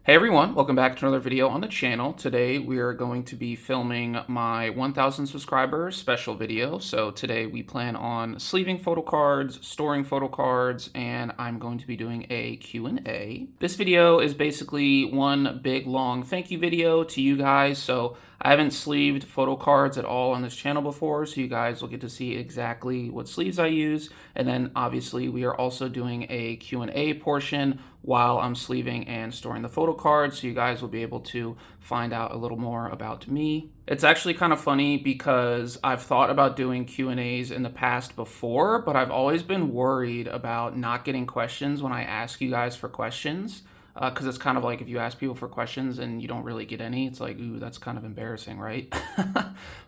Hey everyone, welcome back to another video on the channel. Today we are going to be filming my 1000 subscribers special video. So today we plan on sleeving photo cards, storing photo cards, and I'm going to be doing a Q&A. This video is basically one big long thank you video to you guys. So I haven't sleeved photo cards at all on this channel before, so you guys will get to see exactly what sleeves I use. And then obviously we are also doing a Q&A portion while I'm sleeving and storing the photo cards, so you guys will be able to find out a little more about me. It's actually kind of funny because I've thought about doing Q&As in the past before, but I've always been worried about not getting questions when I ask you guys for questions. Because it's kind of like if you ask people for questions and you don't really get any, it's like, ooh, that's kind of embarrassing, right?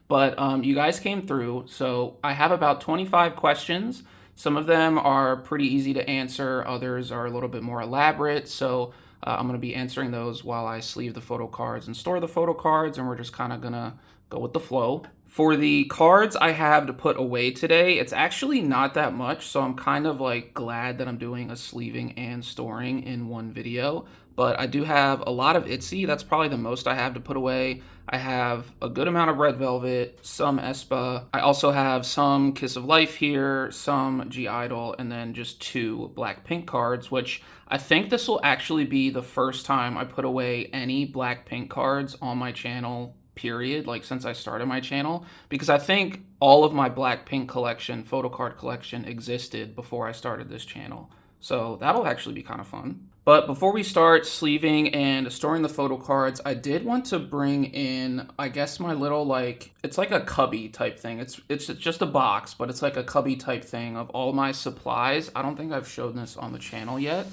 But you guys came through, so I have about 25 questions. Some of them are pretty easy to answer, others are a little bit more elaborate, so I'm going to be answering those while I sleeve the photo cards and store the photo cards, and we're just kind of going to go with the flow. For the cards I have to put away today, it's actually not that much, so I'm kind of like glad that I'm doing a sleeving and storing in one video. But I do have a lot of ITZY. That's probably the most I have to put away. I have a good amount of Red Velvet, some aespa. I also have some Kiss of Life here, some I-DLE, and then just 2 Blackpink cards, which I think this will actually be the first time I put away any Blackpink cards on my channel, period, like since I started my channel, because I think all of my Blackpink collection, photocard collection, existed before I started this channel. So that'll actually be kind of fun. But before we start sleeving and storing the photo cards, I did want to bring in, I guess, my little, like, it's like a cubby type thing. It's just a box, but it's like a cubby type thing of all my supplies. I don't think I've shown this on the channel yet,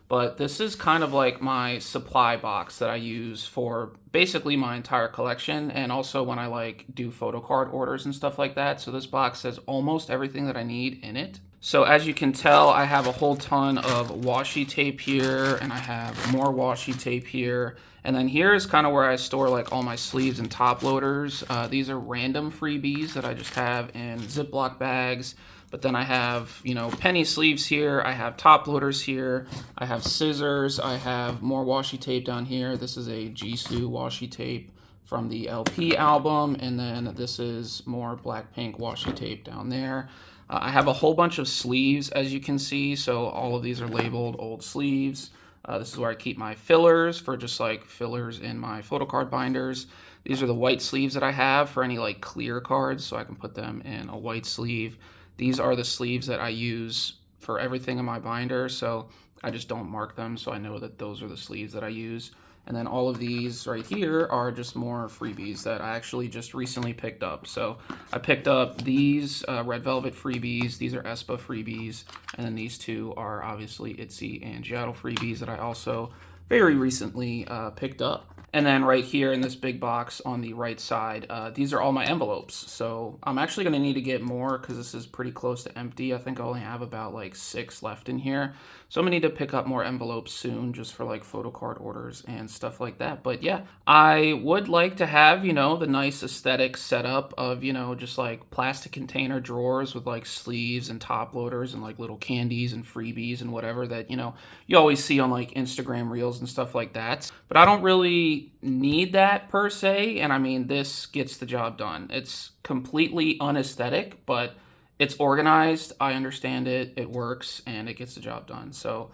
but this is kind of like my supply box that I use for basically my entire collection, and also when I like do photo card orders and stuff like that. So this box has almost everything that I need in it. So as you can tell, I have a whole ton of washi tape here, and I have more washi tape here. And then here is kind of where I store like all my sleeves and top loaders. These are random freebies that I just have in Ziploc bags. But then I have, you know, penny sleeves here. I have top loaders here. I have scissors. I have more washi tape down here. This is a Jisoo washi tape from the LP album. And then this is more Blackpink washi tape down there. I have a whole bunch of sleeves, as you can see, so all of these are labeled old sleeves. This is where I keep my fillers for just like fillers in my photocard binders. These are the white sleeves that I have for any like clear cards, so I can put them in a white sleeve. These are the sleeves that I use for everything in my binder, so I just don't mark them, so I know that those are the sleeves that I use. And then all of these right here are just more freebies that I actually just recently picked up. So I picked up these Red Velvet freebies. These are aespa freebies. And then these 2 are obviously ITZY and I-DLE freebies that I also very recently picked up. And then right here in this big box on the right side, these are all my envelopes. So I'm actually going to need to get more because this is pretty close to empty. I think I only have about like 6 left in here. So I'm going to need to pick up more envelopes soon just for like photocard orders and stuff like that. But yeah, I would like to have, you know, the nice aesthetic setup of, you know, just like plastic container drawers with like sleeves and top loaders and like little candies and freebies and whatever that, you know, you always see on like Instagram reels and stuff like that. But I don't really need that per se, and I mean, this gets the job done. It's completely unaesthetic, but it's organized, I understand it, it works, and it gets the job done. So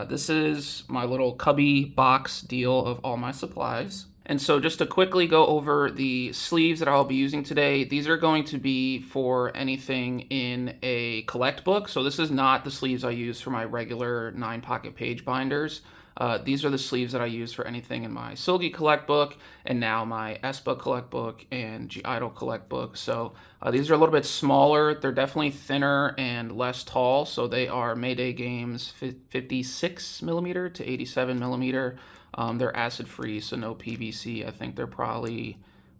this is my little cubby box deal of all my supplies. And so just to quickly go over the sleeves that I'll be using today, these are going to be for anything in a collect book. So this is not the sleeves I use for my regular 9-pocket page binders. These are the sleeves that I use for anything in my Silgi collect book, and now my aespa collect book and I-DLE collect book. So these are a little bit smaller. They're definitely thinner and less tall. So they are Mayday Games 56 millimeter to 87 millimeter. They're acid free, so no PVC. I think they're probably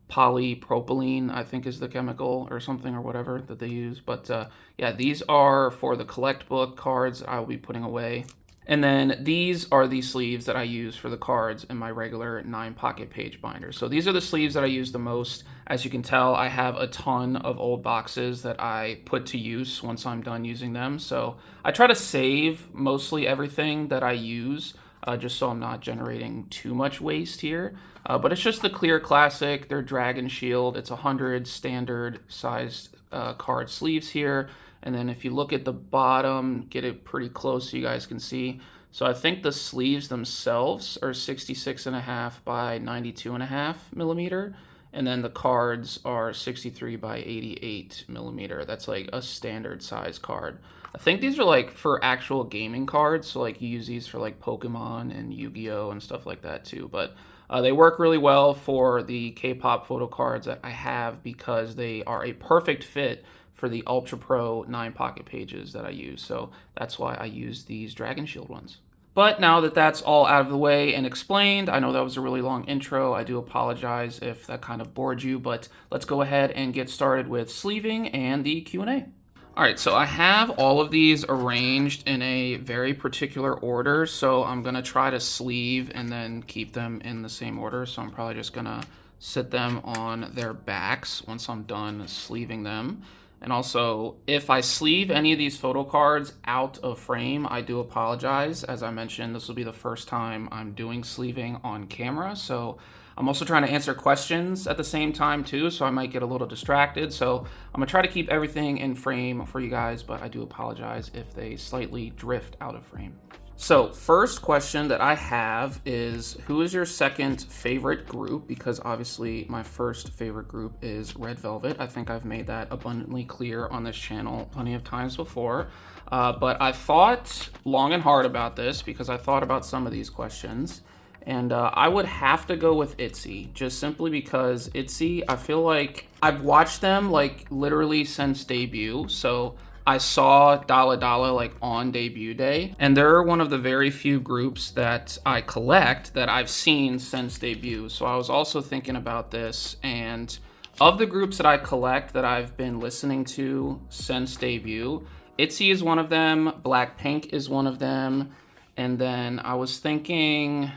polypropylene, I think is the chemical or something or whatever that they use. But yeah, these are for the collect book cards I will be putting away. And then these are the sleeves that I use for the cards in my regular 9-pocket page binder. So these are the sleeves that I use the most. As you can tell, I have a ton of old boxes that I put to use once I'm done using them. So I try to save mostly everything that I use. just so I'm not generating too much waste here. But it's just the clear classic, their Dragon Shield. It's 100 standard sized card sleeves here. And then if you look at the bottom, get it pretty close so you guys can see. So I think the sleeves themselves are 66.5 by 92.5 millimeter. And then the cards are 63 by 88 millimeter. That's like a standard size card. I think these are like for actual gaming cards. So like you use these for like Pokemon and Yu-Gi-Oh and stuff like that too. But they work really well for the Kpop photo cards that I have because they are a perfect fit for the Ultra Pro 9 pocket pages that I use. So that's why I use these Dragon Shield ones. But now that that's all out of the way and explained, I know that was a really long intro. I do apologize if that kind of bored you, but let's go ahead and get started with sleeving and the Q&A. All right, so I have all of these arranged in a very particular order, so I'm gonna try to sleeve and then keep them in the same order. So I'm probably just gonna sit them on their backs once I'm done sleeving them. And also, if I sleeve any of these photo cards out of frame, I do apologize. As I mentioned, this will be the first time I'm doing sleeving on camera. So I'm also trying to answer questions at the same time too, so I might get a little distracted. So I'm gonna try to keep everything in frame for you guys, but I do apologize if they slightly drift out of frame. So first question that I have is, who is your second favorite group? Because obviously my first favorite group is Red Velvet. I think I've made that abundantly clear on this channel plenty of times before. But I thought long and hard about this because I thought about some of these questions. And I would have to go with ITZY, just simply because ITZY, I feel like I've watched them like literally since debut. So I saw I-DLE like on debut day, and they're one of the very few groups that I collect that I've seen since debut. So I was also thinking about this, and of the groups that I collect that I've been listening to since debut, ITZY is one of them, Blackpink is one of them, and then I was thinking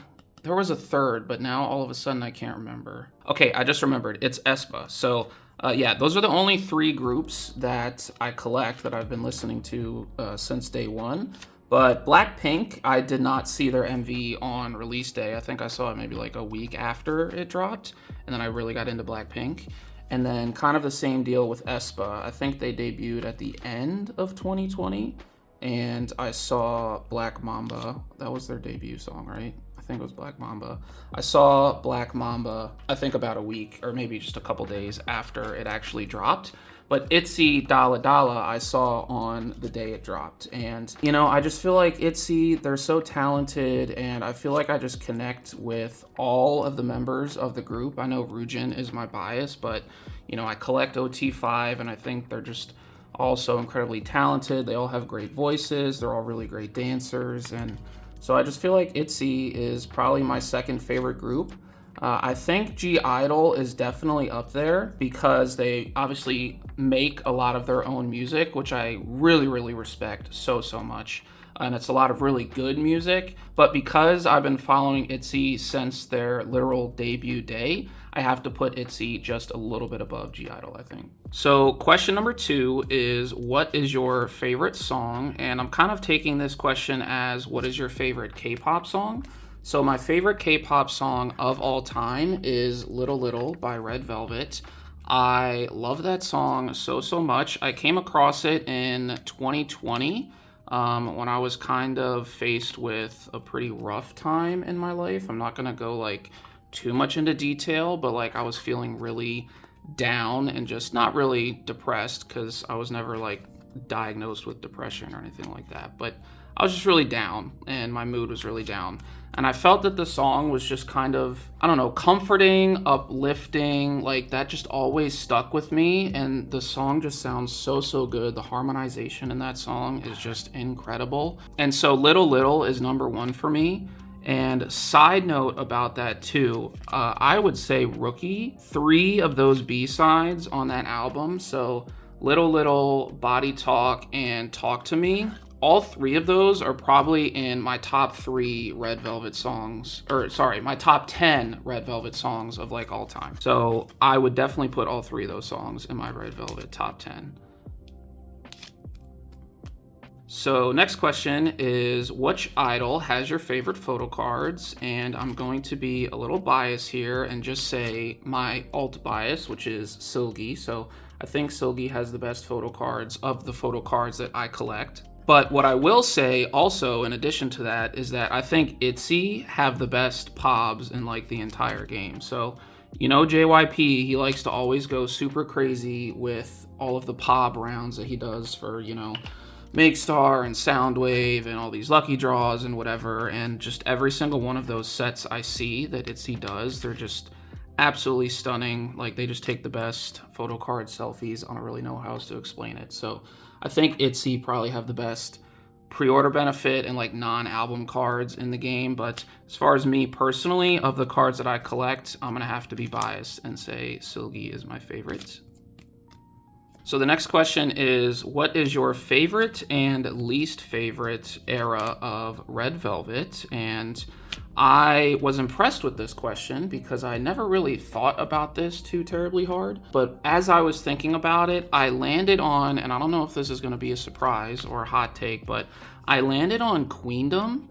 there was a third, but now all of a sudden I can't remember. Okay, I just remembered, it's aespa. So yeah, those are the only three groups that I collect that I've been listening to since day one. But Blackpink, I did not see their MV on release day. I think I saw it maybe like a week after it dropped, and then I really got into Blackpink. And then kind of the same deal with aespa. I think they debuted at the end of 2020, and I saw Black Mamba. That was their debut song, right? I think it was Black Mamba. I saw Black Mamba, I think about a week or maybe just a couple days after it actually dropped. But ITZY I-DLE I saw on the day it dropped. And, you know, I just feel like ITZY, they're so talented, and I feel like I just connect with all of the members of the group. I know Ryujin is my bias, but, you know, I collect OT5, and I think they're just all so incredibly talented. They all have great voices. They're all really great dancers, and so I just feel like ITZY is probably my second favorite group. I think (G)I-DLE is definitely up there because they obviously make a lot of their own music, which I really, really respect so much. And it's a lot of really good music, but because I've been following ITZY since their literal debut day, I have to put ITZY just a little bit above (G)I-DLE, I think. So question number 2 is, what is your favorite song? And I'm kind of taking this question as, what is your favorite K-pop song? So my favorite K-pop song of all time is Little Little by Red Velvet. I love that song so much. I came across it in 2020 when I was kind of faced with a pretty rough time in my life. I'm not gonna go like too much into detail, but like I was feeling really down and just not really depressed because I was never like diagnosed with depression or anything like that, but I was just really down and my mood was really down. And I felt that the song was just kind of, I don't know, comforting, uplifting, like that just always stuck with me. And the song just sounds so good. The harmonization in that song is just incredible. And so Little Little is number 1 for me. And side note about that too, I would say Rookie, 3 of those B-sides on that album, so Little Little, Body Talk, and Talk to Me, all 3 of those are probably in my top 3 Red Velvet songs, or sorry, my top 10 Red Velvet songs of like all time. So I would definitely put all 3 of those songs in my Red Velvet top 10. So next question is, which idol has your favorite photo cards? And I'm going to be a little biased here and just say my alt bias, which is Silgi. So I think Silgi has the best photo cards of the photo cards that I collect. But what I will say also, in addition to that, is that I think ITZY have the best pobs in like the entire game. So, you know, JYP, he likes to always go super crazy with all of the pob rounds that he does for, you know, Make Star and Soundwave and all these lucky draws and whatever. And just every single one of those sets I see that ITZY does, they're just absolutely stunning. Like, they just take the best photo card selfies. I don't really know how else to explain it. So I think ITZY probably have the best pre-order benefit and like non-album cards in the game. But as far as me personally, of the cards that I collect, I'm gonna have to be biased and say Silgi is my favorite. So the next question is, what is your favorite and least favorite era of Red Velvet? And I was impressed with this question because I never really thought about this too terribly hard. But as I was thinking about it, I landed on, and I don't know if this is going to be a surprise or a hot take, but I landed on Queendom.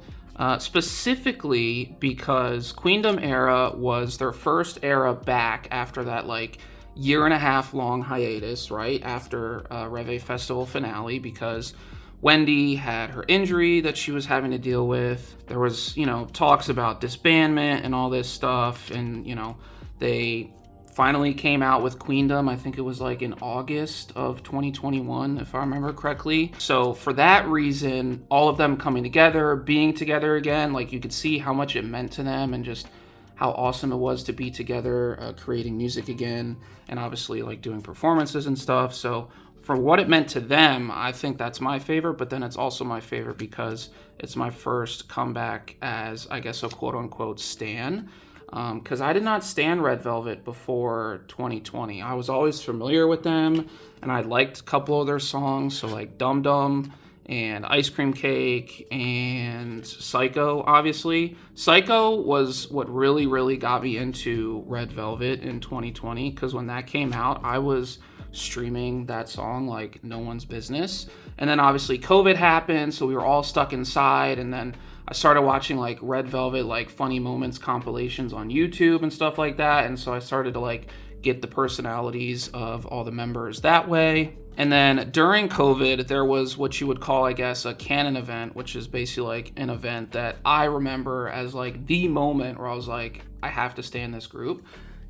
Specifically because Queendom era was their first era back after that like year-and-a-half long hiatus, right after Reve Festival finale, because Wendy had her injury that she was having to deal with. There was, you know, talks about disbandment and all this stuff, and, you know, they finally came out with Queendom. I think it was like in August of 2021, if I remember correctly. So for that reason, all of them coming together, being together again, like you could see how much it meant to them and just how awesome it was to be together, creating music again, and obviously like doing performances and stuff. So for what it meant to them, I think that's my favorite, but then it's also my favorite because it's my first comeback as, I guess, a quote-unquote stan. Because I did not stan Red Velvet before 2020. I was always familiar with them, and I liked a couple of their songs, so like Dum Dum and Ice Cream Cake and Psycho, obviously. Psycho was what really, really got me into Red Velvet in 2020, because when that came out, I was streaming that song like no one's business. And then obviously COVID happened, so we were all stuck inside, and then I started watching like Red Velvet, like funny moments compilations on YouTube and stuff like that. And so I started to like get the personalities of all the members that way. And then during COVID, there was what you would call, I guess, a canon event, which is basically like an event that I remember as like the moment where I was like, I have to stay in this group.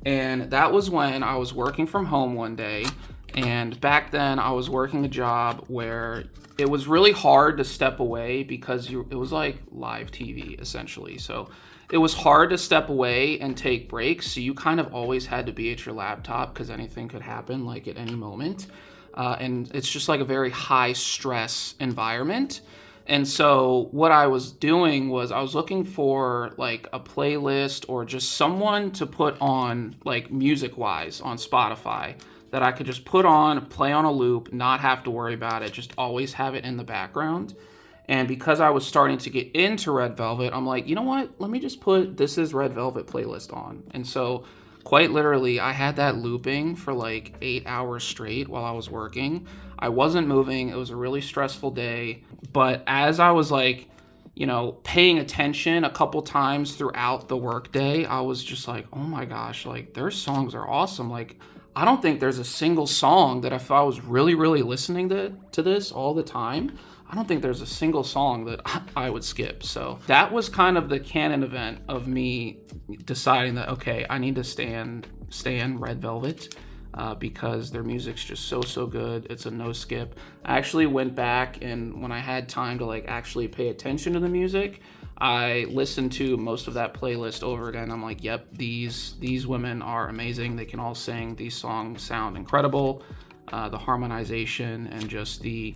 And that was when I was working from home one day. And back then I was working a job where it was really hard to step away because it was like live TV essentially. So it was hard to step away and take breaks. So you kind of always had to be at your laptop because anything could happen like at any moment. And it's just like a very high stress environment. And so what I was doing was I was looking for like a playlist or just someone to put on like music wise on Spotify that I could just put on, play on a loop, not have to worry about it, just always have it in the background. And because I was starting to get into Red Velvet, I'm like, you know what? Let me just put This Is Red Velvet playlist on. And so quite literally, I had that looping for like 8 hours straight while I was working. I wasn't moving. It was a really stressful day. But as I was like, you know, paying attention a couple times throughout the workday, I was just like, oh my gosh, like their songs are awesome. Like, I don't think there's a single song that if I was really, really listening to this all the time, I don't think there's a single song that I would skip. So that was kind of the canon event of me deciding that, okay, I need to stan Red Velvet because their music's just so good. It's a no skip. I actually went back, and when I had time to like actually pay attention to the music, I listened to most of that playlist over again. I'm like, yep, these women are amazing. They can all sing. These songs sound incredible. The harmonization and just the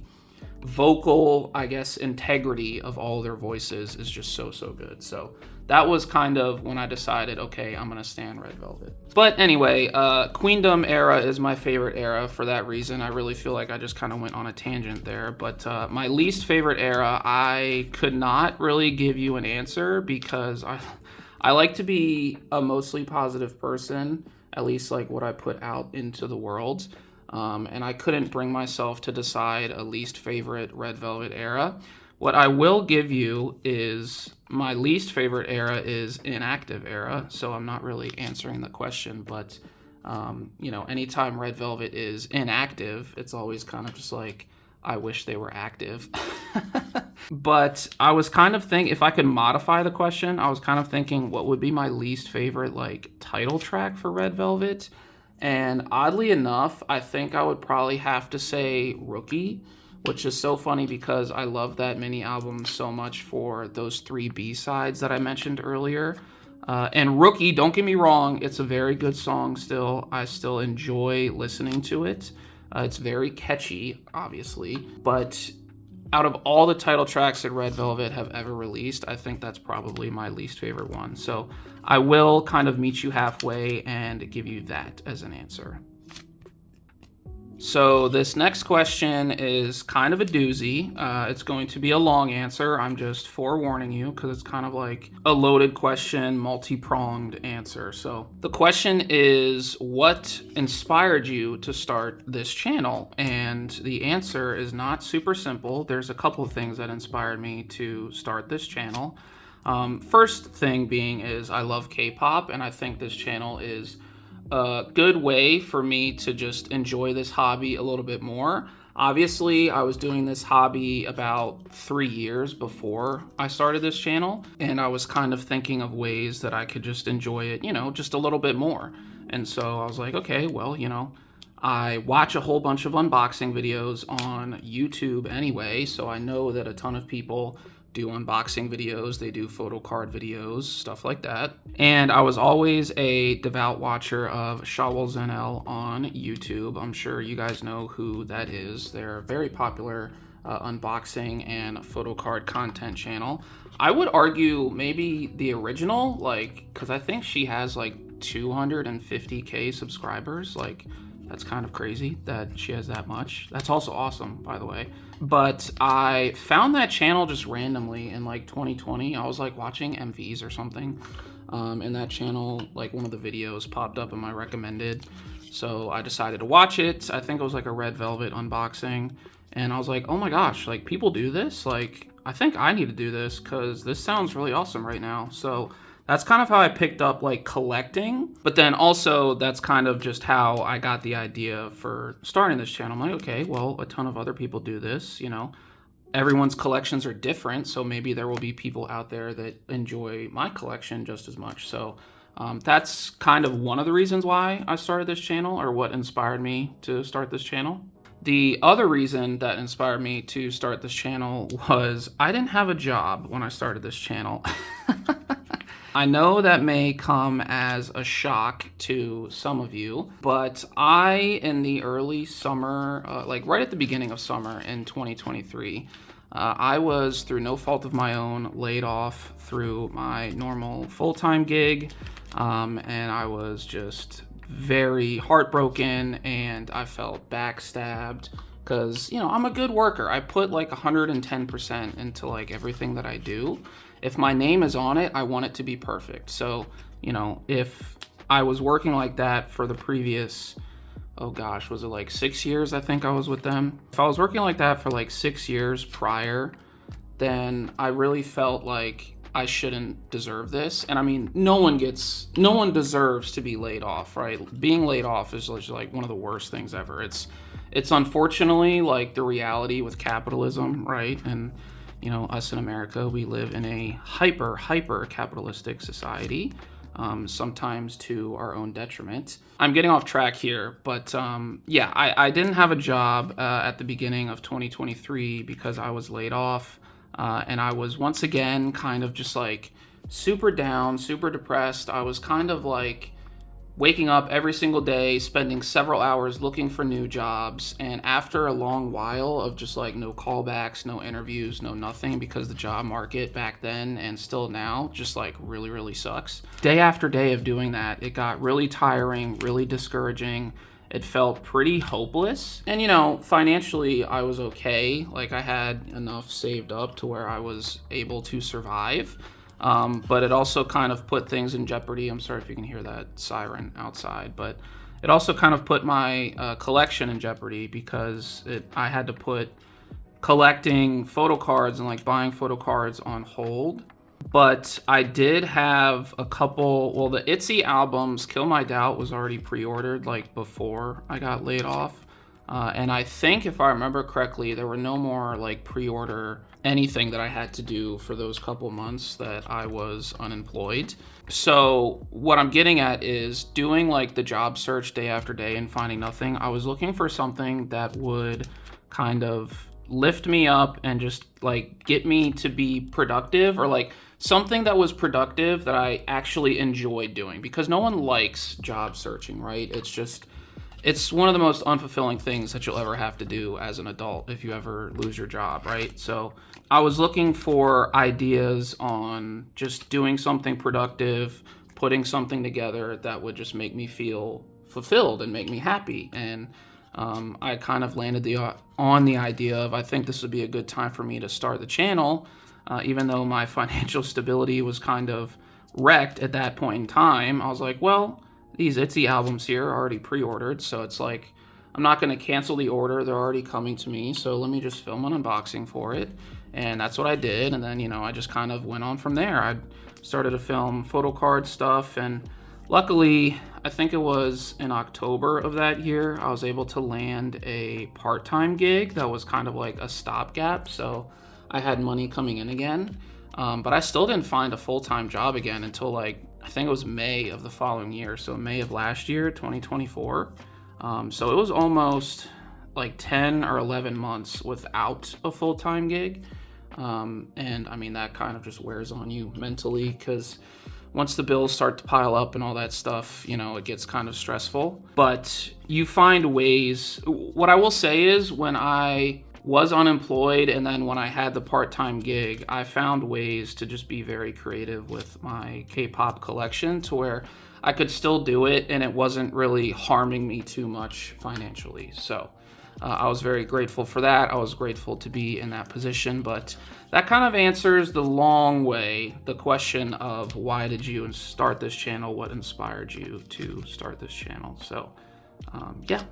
vocal, I guess, integrity of all their voices is just so good. So that was kind of when I decided, okay, I'm gonna stan Red Velvet. But anyway, Queendom era is my favorite era for that reason. I really feel like I just kind of went on a tangent there. But my least favorite era, I could not really give you an answer because I like to be a mostly positive person, at least like what I put out into the world. and I couldn't bring myself to decide a least favorite Red Velvet era. What I will give you is my least favorite era is inactive era, so I'm not really answering the question, but anytime Red Velvet is inactive, it's always kind of just like, I wish they were active. But I was kind of thinking, if I could modify the question, I was kind of thinking what would be my least favorite like title track for Red Velvet. And oddly enough, I think I would probably have to say Rookie, which is so funny because I love that mini album so much for those 3 B-sides that I mentioned earlier. And Rookie, don't get me wrong, it's a very good song still. I still enjoy listening to it. It's very catchy, obviously, but out of all the title tracks that Red Velvet have ever released, I think that's probably my least favorite one. So I will kind of meet you halfway and give you that as an answer. So this next question is kind of a doozy. It's going to be a long answer. I'm just forewarning you because it's kind of like a loaded question, multi-pronged answer. So the question is, what inspired you to start this channel? And the answer is not super simple. There's a couple of things that inspired me to start this channel. First thing being is I love K-pop, and I think this channel is a good way for me to just enjoy this hobby a little bit more. Obviously, I was doing this hobby about 3 years before I started this channel, and I was kind of thinking of ways that I could just enjoy it, just a little bit more. And so I was like, okay, well, I watch a whole bunch of unboxing videos on YouTube anyway, so I know that a ton of people do unboxing videos, they do photocard videos, stuff like that. And I was always a devout watcher of Shawol Zenel on YouTube. I'm sure you guys know who that is. They're a very popular unboxing and photocard content channel. I would argue maybe the original, because I think she has 250K subscribers. That's kind of crazy that she has that much. That's also awesome, by the way. But I found that channel just randomly in 2020. I was watching MVs or something, and that channel, one of the videos popped up in my recommended. So I decided to watch it. I think it was a Red Velvet unboxing, and I was like, oh my gosh, people do this? I think I need to do this because this sounds really awesome right now. So that's kind of how I picked up collecting, but then also that's kind of just how I got the idea for starting this channel. I'm like, okay, well, a ton of other people do this, everyone's collections are different, so maybe there will be people out there that enjoy my collection just as much. So that's kind of one of the reasons why I started this channel, or what inspired me to start this channel. The other reason that inspired me to start this channel was I didn't have a job when I started this channel. I know that may come as a shock to some of you, but in the early summer, right at the beginning of summer in 2023, I was, through no fault of my own, laid off through my normal full-time gig, and I was just very heartbroken, and I felt backstabbed because, I'm a good worker. I put 110% into everything that I do. If my name is on it, I want it to be perfect. So, if I was working like that for the previous, oh gosh, was it 6 years? I think I was with them. If I was working like that for 6 years prior, then I really felt like I shouldn't deserve this. And I mean, no one deserves to be laid off, right? Being laid off is just one of the worst things ever. It's unfortunately the reality with capitalism, right? And us in America, we live in a hyper capitalistic society, sometimes to our own detriment. I'm getting off track here, but yeah, I didn't have a job at the beginning of 2023 because I was laid off, and I was once again kind of just super down, super depressed. I was kind of waking up every single day, spending several hours looking for new jobs, and after a long while of just no callbacks, no interviews, no nothing, because the job market back then and still now just really sucks. Day after day of doing that, it got really tiring, really discouraging. It felt pretty hopeless. And financially I was okay. I had enough saved up to where I was able to survive. But it also kind of put things in jeopardy. I'm sorry if you can hear that siren outside, but it also kind of put my collection in jeopardy because I had to put collecting photocards and like buying photocards on hold. But I did have a couple, well, the ITZY albums, Kill My Doubt was already pre-ordered like before I got laid off. And I think if I remember correctly, there were no more like pre-order anything that I had to do for those couple months that I was unemployed. So what I'm getting at is doing like the job search day after day and finding nothing. I was looking for something that would kind of lift me up and just like get me to be productive, or like something that was productive that I actually enjoyed doing, because no one likes job searching, right? It's one of the most unfulfilling things that you'll ever have to do as an adult if you ever lose your job, right? So I was looking for ideas on just doing something productive, putting something together that would just make me feel fulfilled and make me happy. And I kind of landed on the idea of, I think this would be a good time for me to start the channel, even though my financial stability was kind of wrecked at that point in time. I was like, well, these ITZY albums here are already pre-ordered, so it's like, I'm not going to cancel the order. They're already coming to me, so let me just film an unboxing for it. And that's what I did, and then, I just kind of went on from there. I started to film photocard stuff, and luckily, I think it was in October of that year, I was able to land a part-time gig that was kind of like a stopgap, so I had money coming in again. But I still didn't find a full-time job again until like, I think it was May of the following year, so May of last year, 2024. So it was almost like 10 or 11 months without a full-time gig. And I mean, that kind of just wears on you mentally, because once the bills start to pile up and all that stuff, it gets kind of stressful. But you find ways. What I will say is, when I was unemployed and then when I had the part-time gig, I found ways to just be very creative with my K-pop collection to where I could still do it and it wasn't really harming me too much financially. So I was very grateful for that. I was grateful to be in that position, but that kind of answers the long way the question of, why did you start this channel? What inspired you to start this channel? So yeah.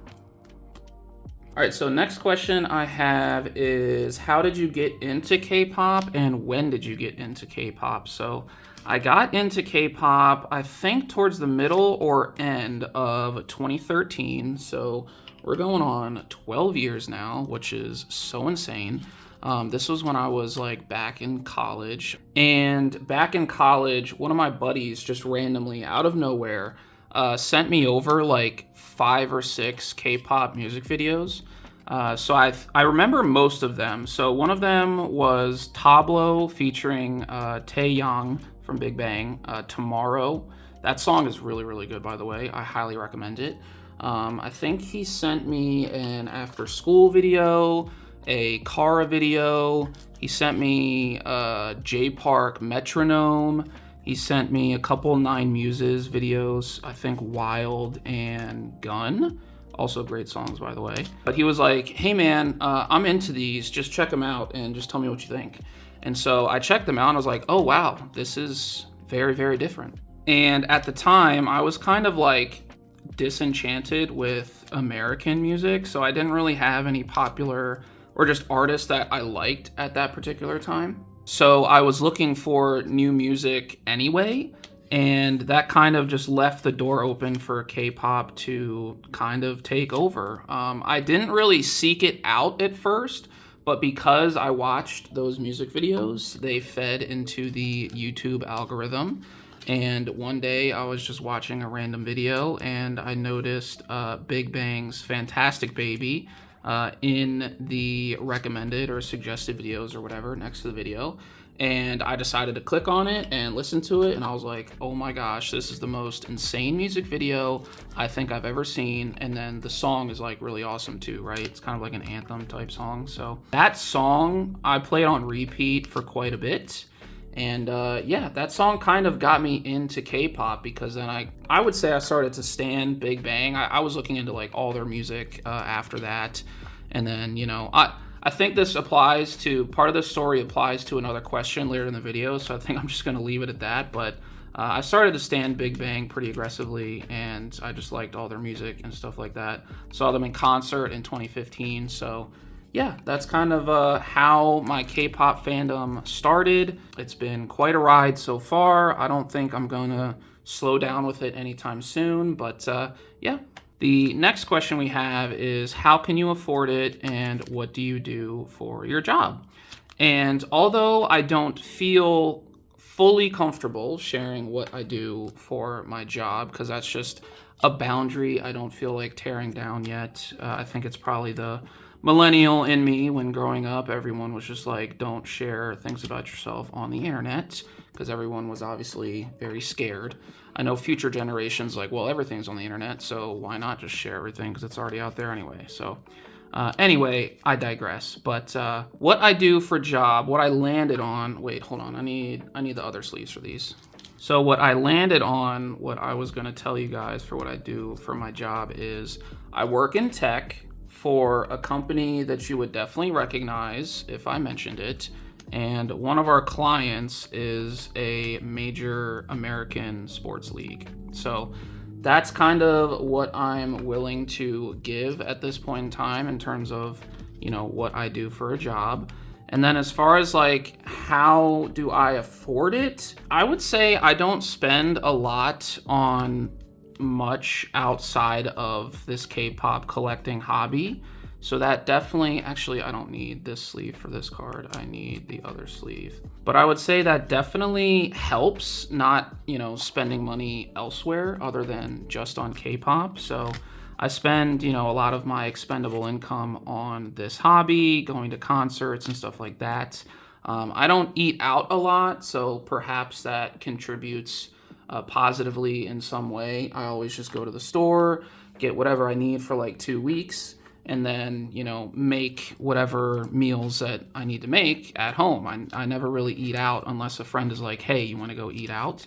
All right, so next question I have is, how did you get into K-pop and when did you get into K-pop? So I got into K-pop, I think towards the middle or end of 2013. So we're going on 12 years now, which is so insane. This was when I was like back in college. And back in college, one of my buddies just randomly out of nowhere sent me over like 5 or 6 K-pop music videos. So I remember most of them. So one of them was Tableau featuring Taeyang from Big Bang, Tomorrow. That song is really, really good, by the way. I highly recommend it. I think he sent me an after school video, a Kara video. He sent me J Park Metronome. He sent me a couple Nine Muses videos, I think Wild and Gun. Also great songs, by the way. But he was like, hey man, I'm into these, just check them out and just tell me what you think. And so I checked them out and I was like, oh wow, this is very, very different. And at the time, I was kind of like disenchanted with American music, so I didn't really have any popular or just artists that I liked at that particular time. So I was looking for new music anyway, and that kind of just left the door open for K-pop to kind of take over. I didn't really seek it out at first, but because I watched those music videos, they fed into the YouTube algorithm. And one day I was just watching a random video and I noticed Big Bang's Fantastic Baby in the recommended or suggested videos or whatever next to the video. And I decided to click on it and listen to it, and I was like, oh my gosh, this is the most insane music video I think I've ever seen. And then the song is like really awesome too, right? It's kind of like an anthem type song. So that song I played on repeat for quite a bit. And yeah, that song kind of got me into K-pop, because then I would say I started to stan Big Bang. I was looking into like all their music after that. And then, I think this applies to, part of the story applies to another question later in the video, so I think I'm just going to leave it at that. But I started to stan Big Bang pretty aggressively, and I just liked all their music and stuff like that. Saw them in concert in 2015, so yeah, that's kind of how my K-pop fandom started. It's been quite a ride so far. I don't think I'm gonna slow down with it anytime soon, but yeah. The next question we have is, how can you afford it, and what do you do for your job? And although I don't feel fully comfortable sharing what I do for my job, because that's just a boundary I don't feel like tearing down yet. I think it's probably the millennial in me. When growing up, everyone was just like, don't share things about yourself on the internet, because everyone was obviously very scared. I know future generations like, well, everything's on the internet, so why not just share everything, because it's already out there anyway. So anyway, I digress. But what I do for job, what I landed on, wait, hold on, I need the other sleeves for these. So what I landed on, what I was gonna tell you guys for what I do for my job is, I work in tech for a company that you would definitely recognize if I mentioned it. And one of our clients is a major American sports league. So that's kind of what I'm willing to give at this point in time in terms of, you know, what I do for a job. And then as far as like, how do I afford it? I would say I don't spend a lot on much outside of this K-pop collecting hobby. So that definitely, actually, I don't need this sleeve for this card. I need the other sleeve. But I would say that definitely helps not, you know, spending money elsewhere other than just on K-pop. So I spend, you know, a lot of my expendable income on this hobby, going to concerts and stuff like that. I don't eat out a lot, so perhaps that contributes positively in some way. I always just go to the store, get whatever I need for like 2 weeks, and then, you know, make whatever meals that I need to make at home. I never really eat out unless a friend is like, hey, you want to go eat out?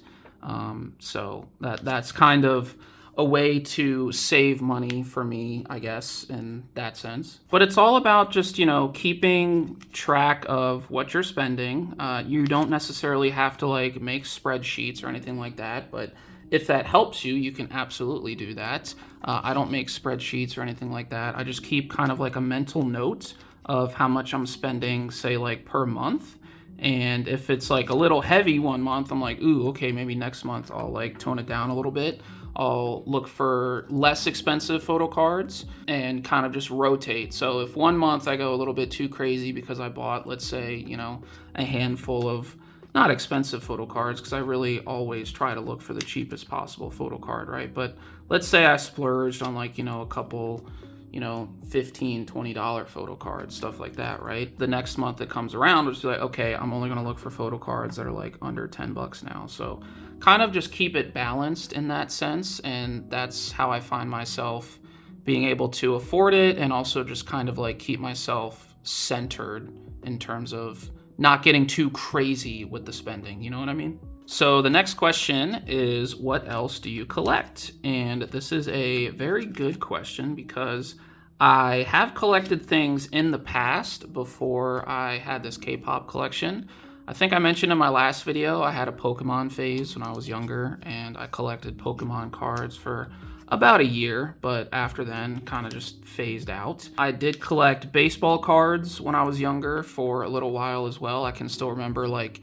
So that's kind of a way to save money for me, I guess, in that sense. But it's all about just, you know, keeping track of what you're spending. You don't necessarily have to like make spreadsheets or anything like that, but if that helps you, you can absolutely do that. I don't make spreadsheets or anything like that. I just keep kind of like a mental note of how much I'm spending, say like per month. And if it's like a little heavy one month, I'm like, ooh, okay, maybe next month I'll like tone it down a little bit. I'll look for less expensive photo cards and kind of just rotate. So if one month I go a little bit too crazy because I bought, let's say, you know, a handful of not expensive photo cards, because I really always try to look for the cheapest possible photo card, right? But let's say I splurged on like, you know, a couple, you know, $15, $20 photo cards, stuff like that, right? The next month that comes around, it's like, okay, I'm only gonna look for photo cards that are like under 10 bucks now. So kind of just keep it balanced in that sense. And that's how I find myself being able to afford it, and also just kind of like keep myself centered in terms of not getting too crazy with the spending, you know what I mean? So the next question is, what else do you collect? And this is a very good question, because I have collected things in the past before I had this K-pop collection. I think I mentioned in my last video, I had a Pokemon phase when I was younger, and I collected Pokemon cards for about a year, but after then kind of just phased out. I did collect baseball cards when I was younger for a little while as well. I can still remember like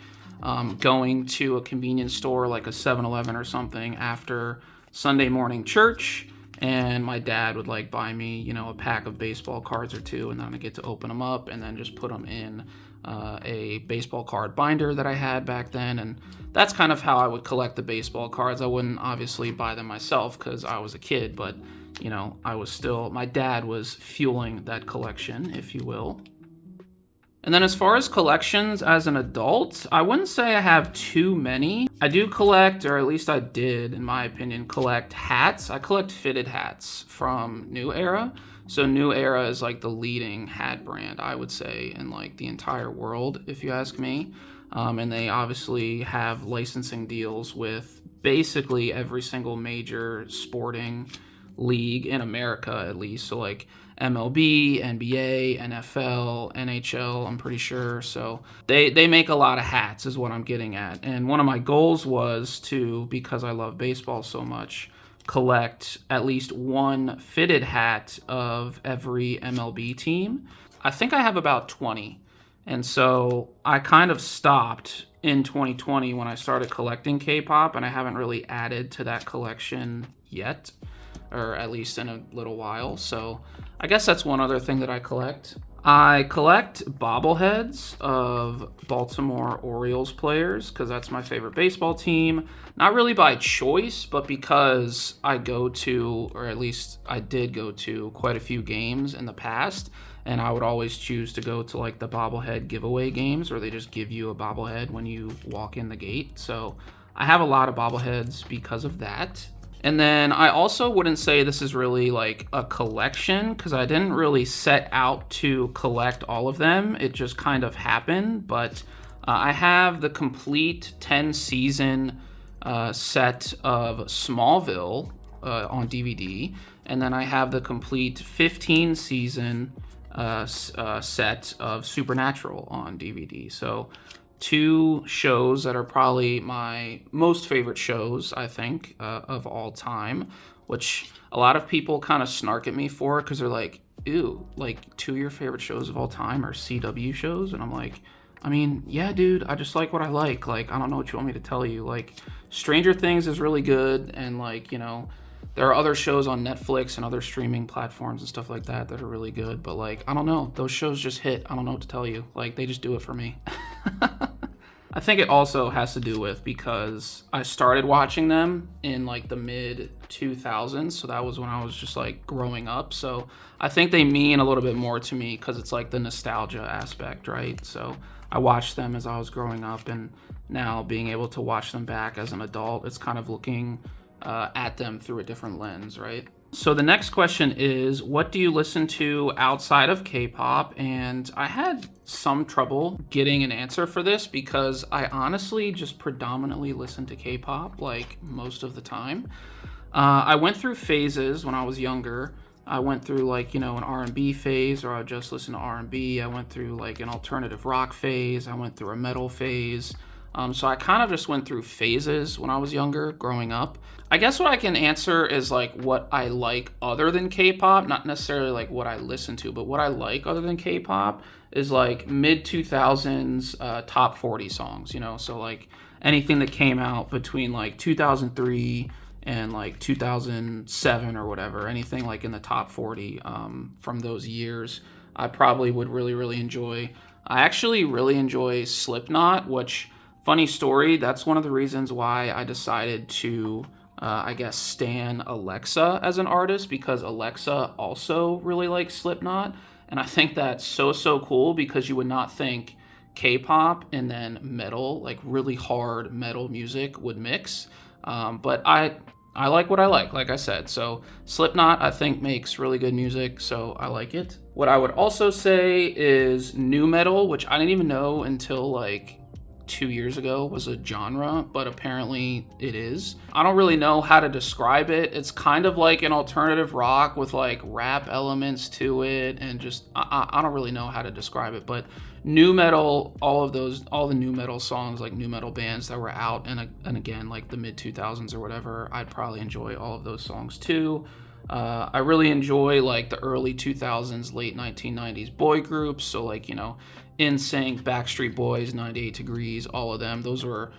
going to a convenience store like a 7-Eleven or something after Sunday morning church, and my dad would like buy me, you know, a pack of baseball cards or two, and then I get to open them up and then just put them in a baseball card binder that I had back then. And that's kind of how I would collect the baseball cards. I wouldn't obviously buy them myself because I was a kid, but you know, my dad was fueling that collection, if you will. And then as far as collections as an adult, I wouldn't say I have too many. I do collect, or at least I did, in my opinion, collect hats. I collect fitted hats from New Era. So New Era is like the leading hat brand, I would say, in like the entire world, if you ask me. And they obviously have licensing deals with basically every single major sporting league in America, at least. So like MLB, NBA, NFL, NHL, I'm pretty sure. So they make a lot of hats is what I'm getting at. And one of my goals was to, because I love baseball so much, collect at least one fitted hat of every MLB team. I think I have about 20. And so I kind of stopped in 2020 when I started collecting K-pop, and I haven't really added to that collection yet, or at least in a little while. So I guess that's one other thing that I collect. I collect bobbleheads of Baltimore Orioles players because that's my favorite baseball team. Not really by choice, but because I go to, or at least I did go to, quite a few games in the past. And I would always choose to go to like the bobblehead giveaway games where they just give you a bobblehead when you walk in the gate. So I have a lot of bobbleheads because of that. And then I also wouldn't say this is really like a collection because I didn't really set out to collect all of them. It just kind of happened. But I have the complete 10 season set of Smallville on DVD. And then I have the complete 15 season set of Supernatural on DVD. So 2 shows that are probably my most favorite shows, I think, of all time, which a lot of people kind of snark at me for because they're like, ew, like 2 of your favorite shows of all time are CW shows? And I'm like, I mean, yeah, dude, I just like what I like. Like, I don't know what you want me to tell you. Like, Stranger Things is really good, and like, you know, there are other shows on Netflix and other streaming platforms and stuff like that that are really good. But like, I don't know, those shows just hit. I don't know what to tell you. Like, they just do it for me. I think it also has to do with because I started watching them in like the mid 2000s. So that was when I was just like growing up. So I think they mean a little bit more to me because it's like the nostalgia aspect, right? So I watched them as I was growing up, and now being able to watch them back as an adult, it's kind of looking at them through a different lens, right? So the next question is, what do you listen to outside of K-pop? And I had some trouble getting an answer for this because I honestly just predominantly listen to K-pop like most of the time. I went through phases when I was younger. I went through like, you know, an R&B phase, or I would just listen to R&B. I went through like an alternative rock phase. I went through a metal phase. So I kind of just went through phases when I was younger, growing up. I guess what I can answer is like what I like other than K-pop, not necessarily like what I listen to, but what I like other than K-pop is like mid 2000s top 40 songs, you know? So like anything that came out between like 2003 and like 2007 or whatever, anything like in the top 40 from those years, I probably would really, really enjoy. I actually really enjoy Slipknot, which, funny story, that's one of the reasons why I decided to, I guess, stan Alexa as an artist, because Alexa also really likes Slipknot. And I think that's so cool because you would not think K-pop and then metal, like really hard metal music, would mix. But I like what I like I said. So Slipknot, I think, makes really good music, so I like it. What I would also say is nu metal, which I didn't even know until like 2 years ago was a genre, but apparently it is. I don't really know how to describe it. It's kind of like an alternative rock with like rap elements to it, and just I don't really know how to describe it. But nu metal, all the nu metal songs, like nu metal bands that were out and again like the mid 2000s or whatever, I'd probably enjoy all of those songs too. I really enjoy like the early 2000s, late 1990s boy groups. So like, you know, NSYNC, Backstreet Boys, 98 Degrees, all of them. Those were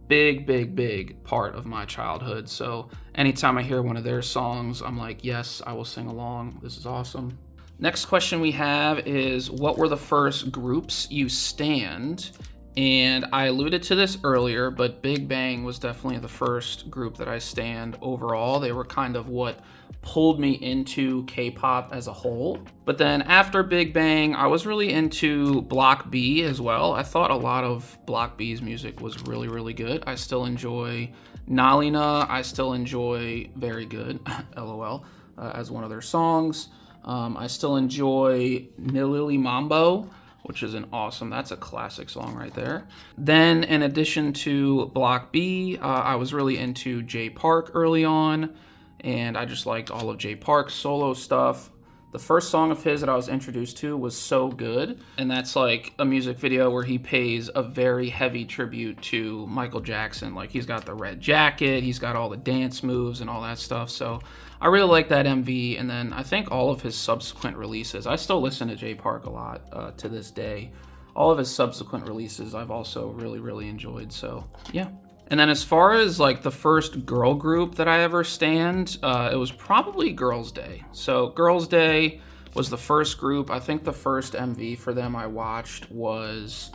big part of my childhood. So anytime I hear one of their songs, I'm like, yes, I will sing along. This is awesome. Next question we have is, what were the first groups you stanned? And I alluded to this earlier, but Big Bang was definitely the first group that I stanned overall. They were kind of what pulled me into K-pop as a whole. But then after Big Bang, I was really into Block B as well. I thought a lot of Block B's music was really good. I still enjoy Nalina. I still enjoy Very Good, LOL, as one of their songs. I still enjoy Nilili Mambo, which is that's a classic song right there. Then in addition to Block B, I was really into Jay Park early on. and I just liked all of Jay Park's solo stuff. The first song of his that I was introduced to was So Good, and that's like a music video where he pays a very heavy tribute to Michael Jackson. Like, he's got the red jacket, he's got all the dance moves and all that stuff, so I really like that MV. And then I think all of his subsequent releases, I still listen to Jay Park a lot to this day. All of his subsequent releases I've also really enjoyed, so yeah. And then as far as like the first girl group that I ever stanned, it was probably Girls' Day. So Girls' Day was the first group. I think the first MV for them I watched was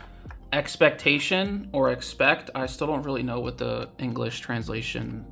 Expectation or Expect. I still don't really know what the English translation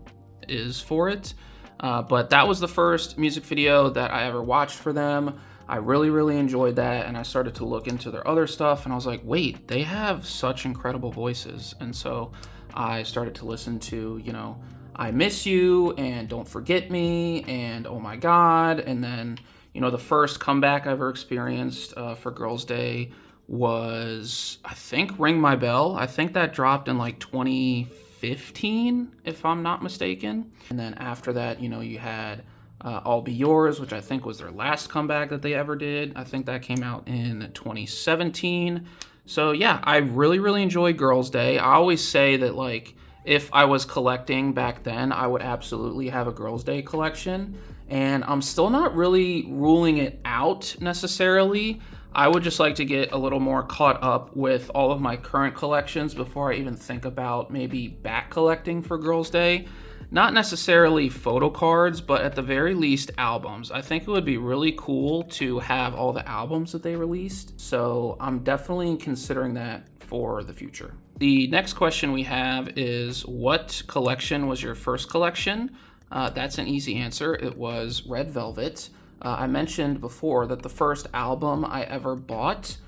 is for it. But that was the first music video that I ever watched for them. I really enjoyed that, and I started to look into their other stuff, and I was like, wait, they have such incredible voices. And so I started to listen to, you know, I Miss You and Don't Forget Me and Oh My God. And then, you know, the first comeback I ever experienced for Girls' Day was, I think, Ring My Bell. I think that dropped in like 2015, if I'm not mistaken. And then after that, you know, you had I'll Be Yours, which I think was their last comeback that they ever did. I think that came out in 2017. So yeah, I really enjoyed Girls' Day. I always say that, like, if I was collecting back then, I would absolutely have a Girls' Day collection. And I'm still not really ruling it out necessarily. I would just like to get a little more caught up with all of my current collections before I even think about maybe back collecting for Girls' Day. Not necessarily photo cards, but at the very least albums. I think it would be really cool to have all the albums that they released. So I'm definitely considering that for the future. The next question we have is, what collection was your first collection? That's an easy answer. It was Red Velvet. I mentioned before that the first album I ever bought,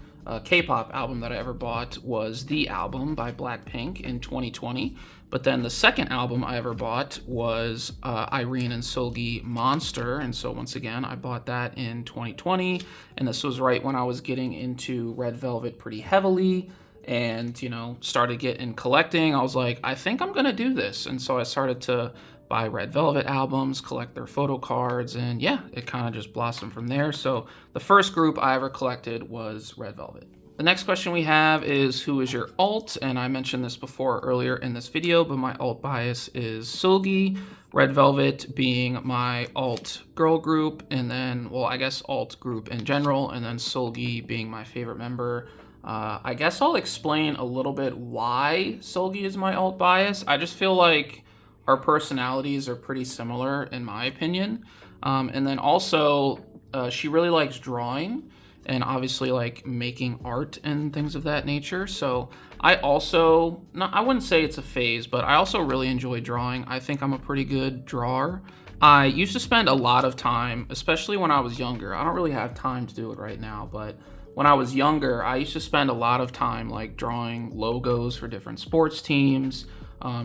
K-pop album that I ever bought, was The Album by Blackpink in 2020. But then the second album I ever bought was Irene and Seulgi Monster. And so once again, I bought that in 2020. And this was right when I was getting into Red Velvet pretty heavily and, you know, started getting collecting. I was like, I think I'm going to do this. And so I started to buy Red Velvet albums, collect their photo cards, and yeah, it kind of just blossomed from there. So the first group I ever collected was Red Velvet. The next question we have is, who is your alt? And I mentioned this before earlier in this video, but my alt bias is Seulgi, Red Velvet being my alt girl group, and then, well, I guess alt group in general, and then Seulgi being my favorite member. I guess I'll explain a little bit why Seulgi is my alt bias. I just feel like our personalities are pretty similar, in my opinion. And then also, she really likes drawing and obviously like making art and things of that nature. So I also, I wouldn't say it's a phase, but I also really enjoy drawing. I think I'm a pretty good drawer. I used to spend a lot of time, especially when I was younger. I don't really have time to do it right now, but when I was younger, I used to spend a lot of time like drawing logos for different sports teams,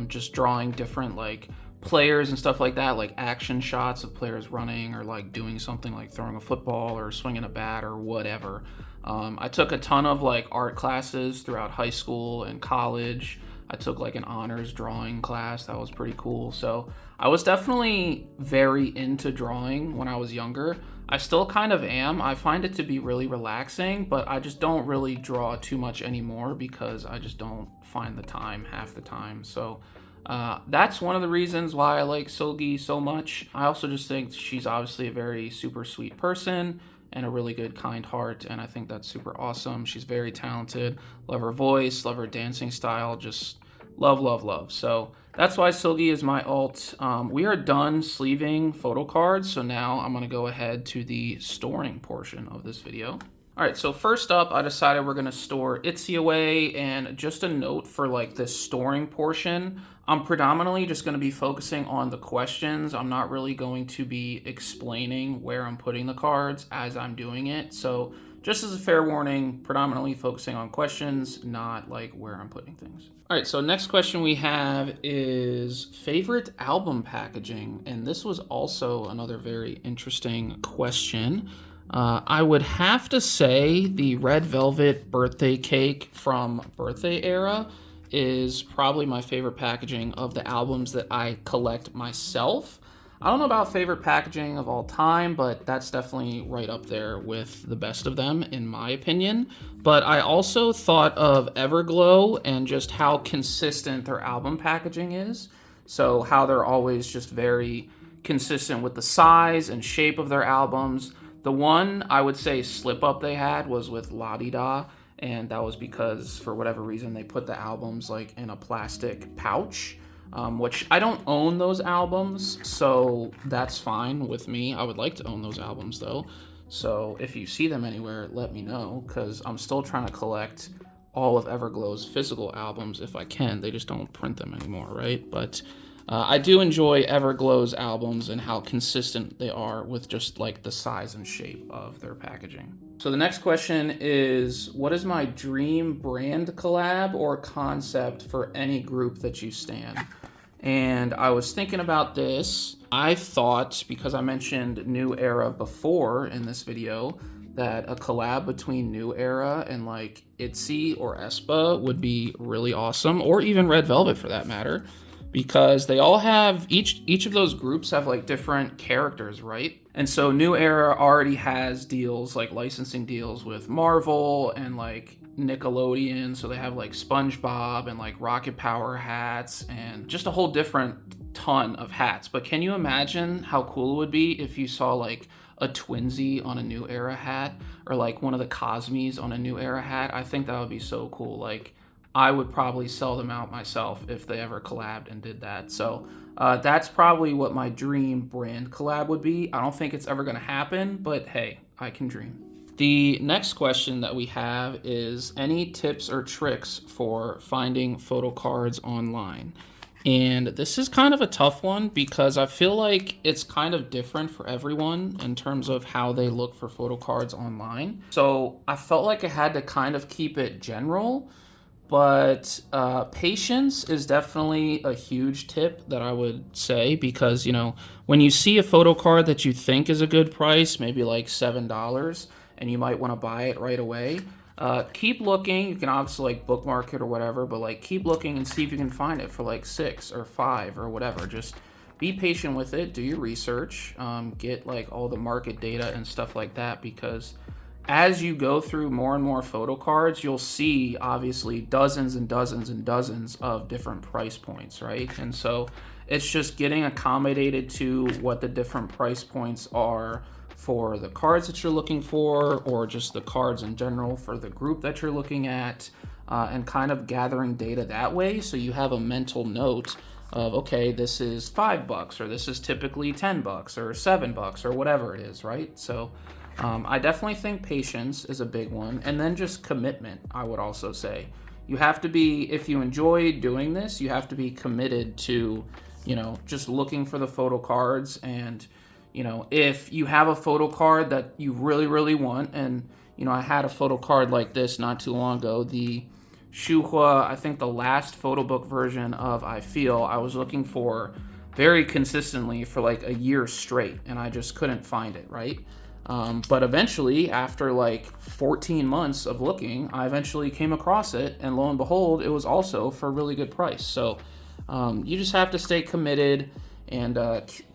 just drawing different like players and stuff like that, like action shots of players running or like doing something like throwing a football or swinging a bat or whatever. I took a ton of like art classes throughout high school and college. I took like an honors drawing class. That was pretty cool. So I was definitely very into drawing when I was younger. I still kind of am. I find it to be really relaxing, but I just don't really draw too much anymore because I just don't find the time half the time. So that's one of the reasons why I like Seulgi so much. I also just think she's obviously a very super sweet person and a really good, kind heart, and I think that's super awesome. She's very talented. Love her voice, love her dancing style, just love. So that's why Seulgi is my alt. We are done sleeving photo cards, so now I'm gonna go ahead to the storing portion of this video. All right, so first up, I decided we're gonna store ITZY away, and just a note for like this storing portion, I'm predominantly just gonna be focusing on the questions. I'm not really going to be explaining where I'm putting the cards as I'm doing it. So just as a fair warning, predominantly focusing on questions, not like where I'm putting things. All right, so next question we have is favorite album packaging. And this was also another very interesting question. I would have to say the Red Velvet birthday cake from Birthday Era is probably my favorite packaging of the albums that I collect myself. I don't know about favorite packaging of all time, but that's definitely right up there with the best of them, in my opinion. But I also thought of Everglow and just how consistent their album packaging is. So, how they're always just very consistent with the size and shape of their albums. The one I would say slip up they had was with La Di Da, and that was because for whatever reason they put the albums like in a plastic pouch, which I don't own those albums, so that's fine with me. I would like to own those albums though. So if you see them anywhere, let me know, because I'm still trying to collect all of Everglow's physical albums if I can. They just don't print them anymore, right? But I do enjoy Everglow's albums and how consistent they are with just like the size and shape of their packaging. So the next question is, what is my dream brand collab or concept for any group that you stan? And I was thinking about this. I thought, because I mentioned New Era before in this video, that a collab between New Era and like ITZY or aespa would be really awesome, or even Red Velvet for that matter, because they all have, each of those groups have like different characters, right? And so New Era already has deals, like licensing deals with Marvel and like Nickelodeon, so they have like SpongeBob and like Rocket Power hats and just a whole different ton of hats. But can you imagine how cool it would be if you saw like a Twinsy on a New Era hat, or like one of the Cosmies on a New Era hat? I think that would be so cool. Like, I would probably sell them out myself if they ever collabed and did that. So that's probably what my dream brand collab would be. I don't think it's ever going to happen, but hey, I can dream. The next question that we have is, any tips or tricks for finding photo cards online? And this is kind of a tough one because I feel like it's kind of different for everyone in terms of how they look for photo cards online. So I felt like I had to kind of keep it general. But patience is definitely a huge tip that I would say, because, you know, when you see a photo card that you think is a good price, maybe like $7, and you might want to buy it right away, keep looking. You can obviously like bookmark it or whatever, but like keep looking and see if you can find it for like 6 or 5 or whatever. Just be patient with it, do your research, get like all the market data and stuff like that, because as you go through more and more photo cards, you'll see obviously dozens and dozens and dozens of different price points, right? And so it's just getting accommodated to what the different price points are for the cards that you're looking for, or just the cards in general for the group that you're looking at, and kind of gathering data that way, so you have a mental note of, okay, this is $5, or this is typically $10 or $7 or whatever it is, right? So I definitely think patience is a big one. And then just commitment, I would also say. You have to be, if you enjoy doing this, you have to be committed to, you know, just looking for the photo cards. And, you know, if you have a photo card that you really, really want, and, you know, I had a photo card like this not too long ago, the Shuhua, I think the last photo book version of I Feel, I was looking for very consistently for like a year straight, and I just couldn't find it, right? But eventually, after like 14 months of looking, I eventually came across it, and lo and behold, it was also for a really good price. So you just have to stay committed and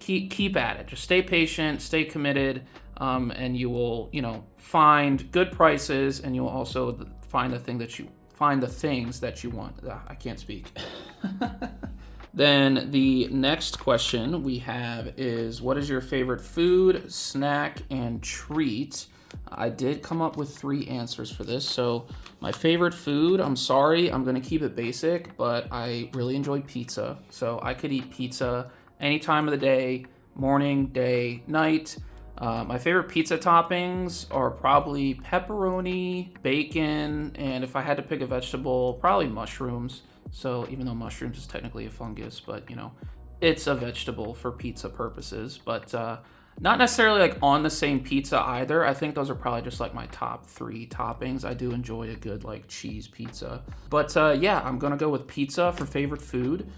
keep at it. Just stay patient, stay committed, and you will, you know, find good prices, and you will also find the things that you want. I can't speak. Then the next question we have is, what is your favorite food, snack, and treat? I did come up with 3 answers for this. So my favorite food, I'm sorry, I'm going to keep it basic, but I really enjoy pizza. So I could eat pizza any time of the day, morning, day, night. My favorite pizza toppings are probably pepperoni, bacon, and if I had to pick a vegetable, probably mushrooms. So even though mushrooms is technically a fungus, but, you know, it's a vegetable for pizza purposes. But not necessarily like on the same pizza either. I think those are probably just like my top 3 toppings. I do enjoy a good like cheese pizza. But yeah, I'm gonna go with pizza for favorite food.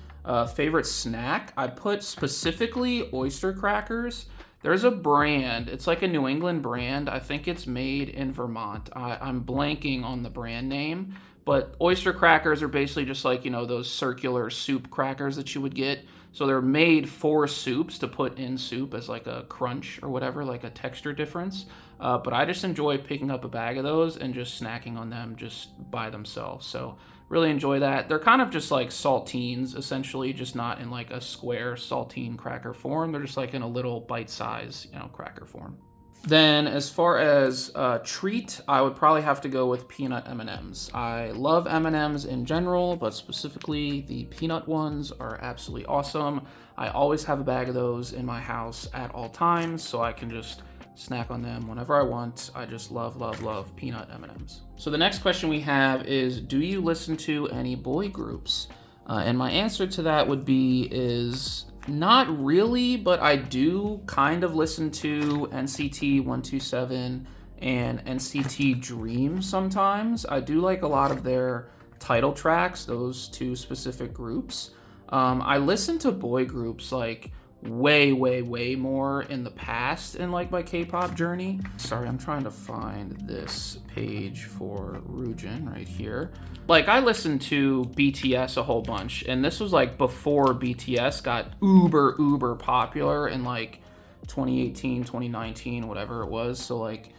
Favorite snack, I put specifically oyster crackers. There's a brand, it's like a New England brand. I think it's made in Vermont. I'm blanking on the brand name. But oyster crackers are basically just like, you know, those circular soup crackers that you would get. So they're made for soups to put in soup as like a crunch or whatever, like a texture difference. But I just enjoy picking up a bag of those and just snacking on them just by themselves. So really enjoy that. They're kind of just like saltines, essentially, just not in like a square saltine cracker form. They're just like in a little bite-size, cracker form. Then as far as treat, I would probably have to go with peanut M&Ms. I love M&Ms in general, but specifically the peanut ones are absolutely awesome. I always have a bag of those in my house at all times, so I can just snack on them whenever I want. I just love, love, love peanut M&Ms. So the next question we have is, do you listen to any boy groups? And my answer to that would be is not really, but I do kind of listen to NCT 127 and NCT Dream sometimes. I do like a lot of their title tracks, those two specific groups. I listen to boy groups like way, way, way more in the past in like my K-pop journey. Sorry, I'm trying to find this page for Rujin right here. Like, I listened to BTS a whole bunch, and this was like before BTS got uber popular in like 2018, 2019, whatever it was. So like,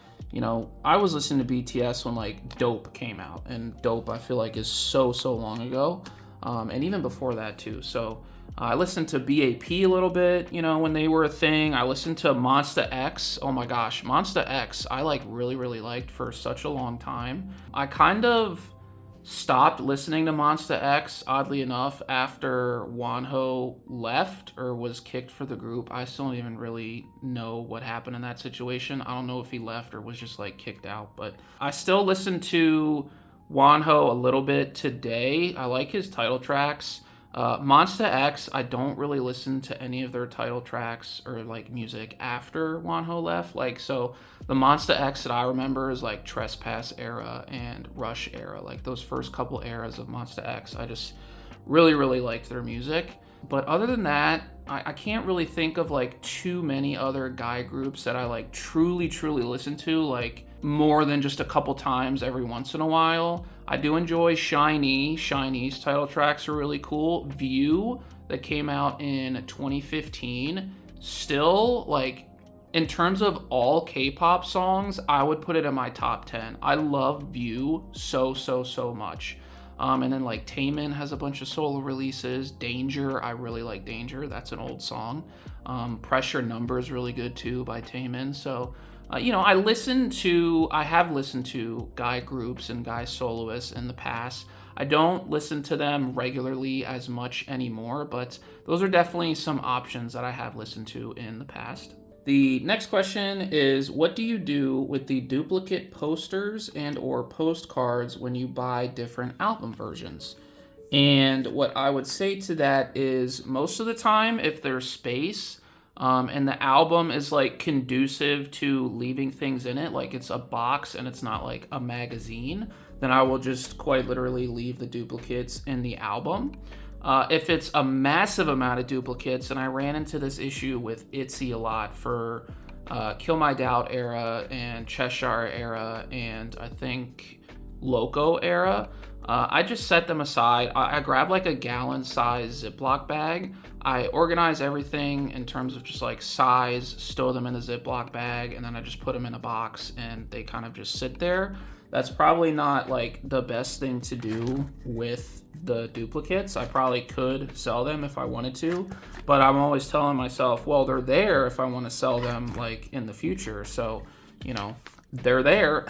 I was listening to BTS when like Dope came out, and Dope I feel like is so long ago. And even before that too. So I listened to BAP a little bit, when they were a thing. I listened to Monsta X. Oh my gosh, Monsta X, I like really liked for such a long time. I kind of stopped listening to Monsta X, oddly enough, after Wonho left or was kicked for the group. I still don't even really know what happened in that situation. I don't know if he left or was just like kicked out, but I still listen to Wonho a little bit today. I like his title tracks. Monsta X, I don't really listen to any of their title tracks or like music after Wonho left. Like, so the Monsta X that I remember is like Trespass era and Rush era, like those first couple eras of Monsta X. I just really liked their music. But other than that, I can't really think of like too many other guy groups that I like truly listen to, like more than just a couple times every once in a while. I do enjoy SHINee. SHINee's title tracks are really cool. View, that came out in 2015, still, like, in terms of all K-pop songs, I would put it in my top 10. I love View so much. And then like Taemin has a bunch of solo releases. Danger, I really like Danger. That's an old song. Pressure Number is really good too by Taemin. So I have listened to guy groups and guy soloists in the past. I don't listen to them regularly as much anymore, but those are definitely some options that I have listened to in the past. The next question is, what do you do with the duplicate posters and or postcards when you buy different album versions? And what I would say to that is, most of the time, if there's space, and the album is like conducive to leaving things in it, like it's a box and it's not like a magazine, then I will just quite literally leave the duplicates in the album. If it's a massive amount of duplicates, and I ran into this issue with ITZY a lot for Kill My Doubt era and Cheshire era and I think Loco era, I just set them aside. I grab like a gallon size Ziploc bag. I organize everything in terms of just like size, stow them in the Ziploc bag, and then I just put them in a box and they kind of just sit there. That's probably not like the best thing to do with the duplicates. I probably could sell them if I wanted to, but I'm always telling myself, well, they're there if I want to sell them like in the future. So, they're there.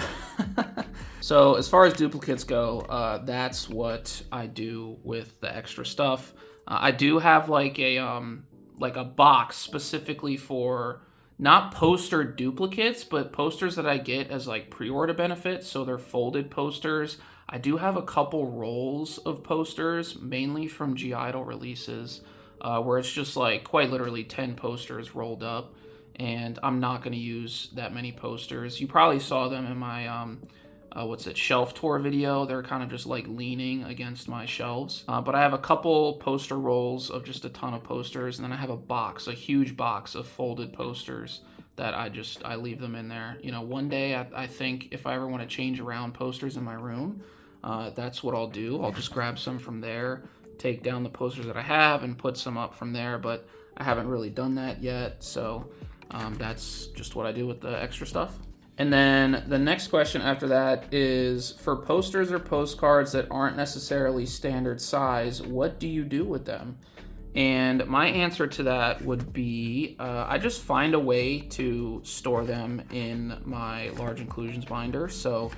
So as far as duplicates go, that's what I do with the extra stuff. I do have like a box specifically for not poster duplicates, but posters that I get as like pre-order benefits. So they're folded posters. I do have a couple rolls of posters, mainly from G-Idol releases, where it's just like quite literally 10 posters rolled up. And I'm not going to use that many posters. You probably saw them in my shelf tour video. They're kind of just like leaning against my shelves. But I have a couple poster rolls of just a ton of posters, and then I have a huge box of folded posters that I leave them in there. One day I think if I ever want to change around posters in my room, that's what I'll do. I'll just grab some from there, take down the posters that I have and put some up from there, but I haven't really done that yet. So that's just what I do with the extra stuff. And then the next question after that is, for posters or postcards that aren't necessarily standard size, what do you do with them? And my answer to that would be, I just find a way to store them in my large inclusions binder. So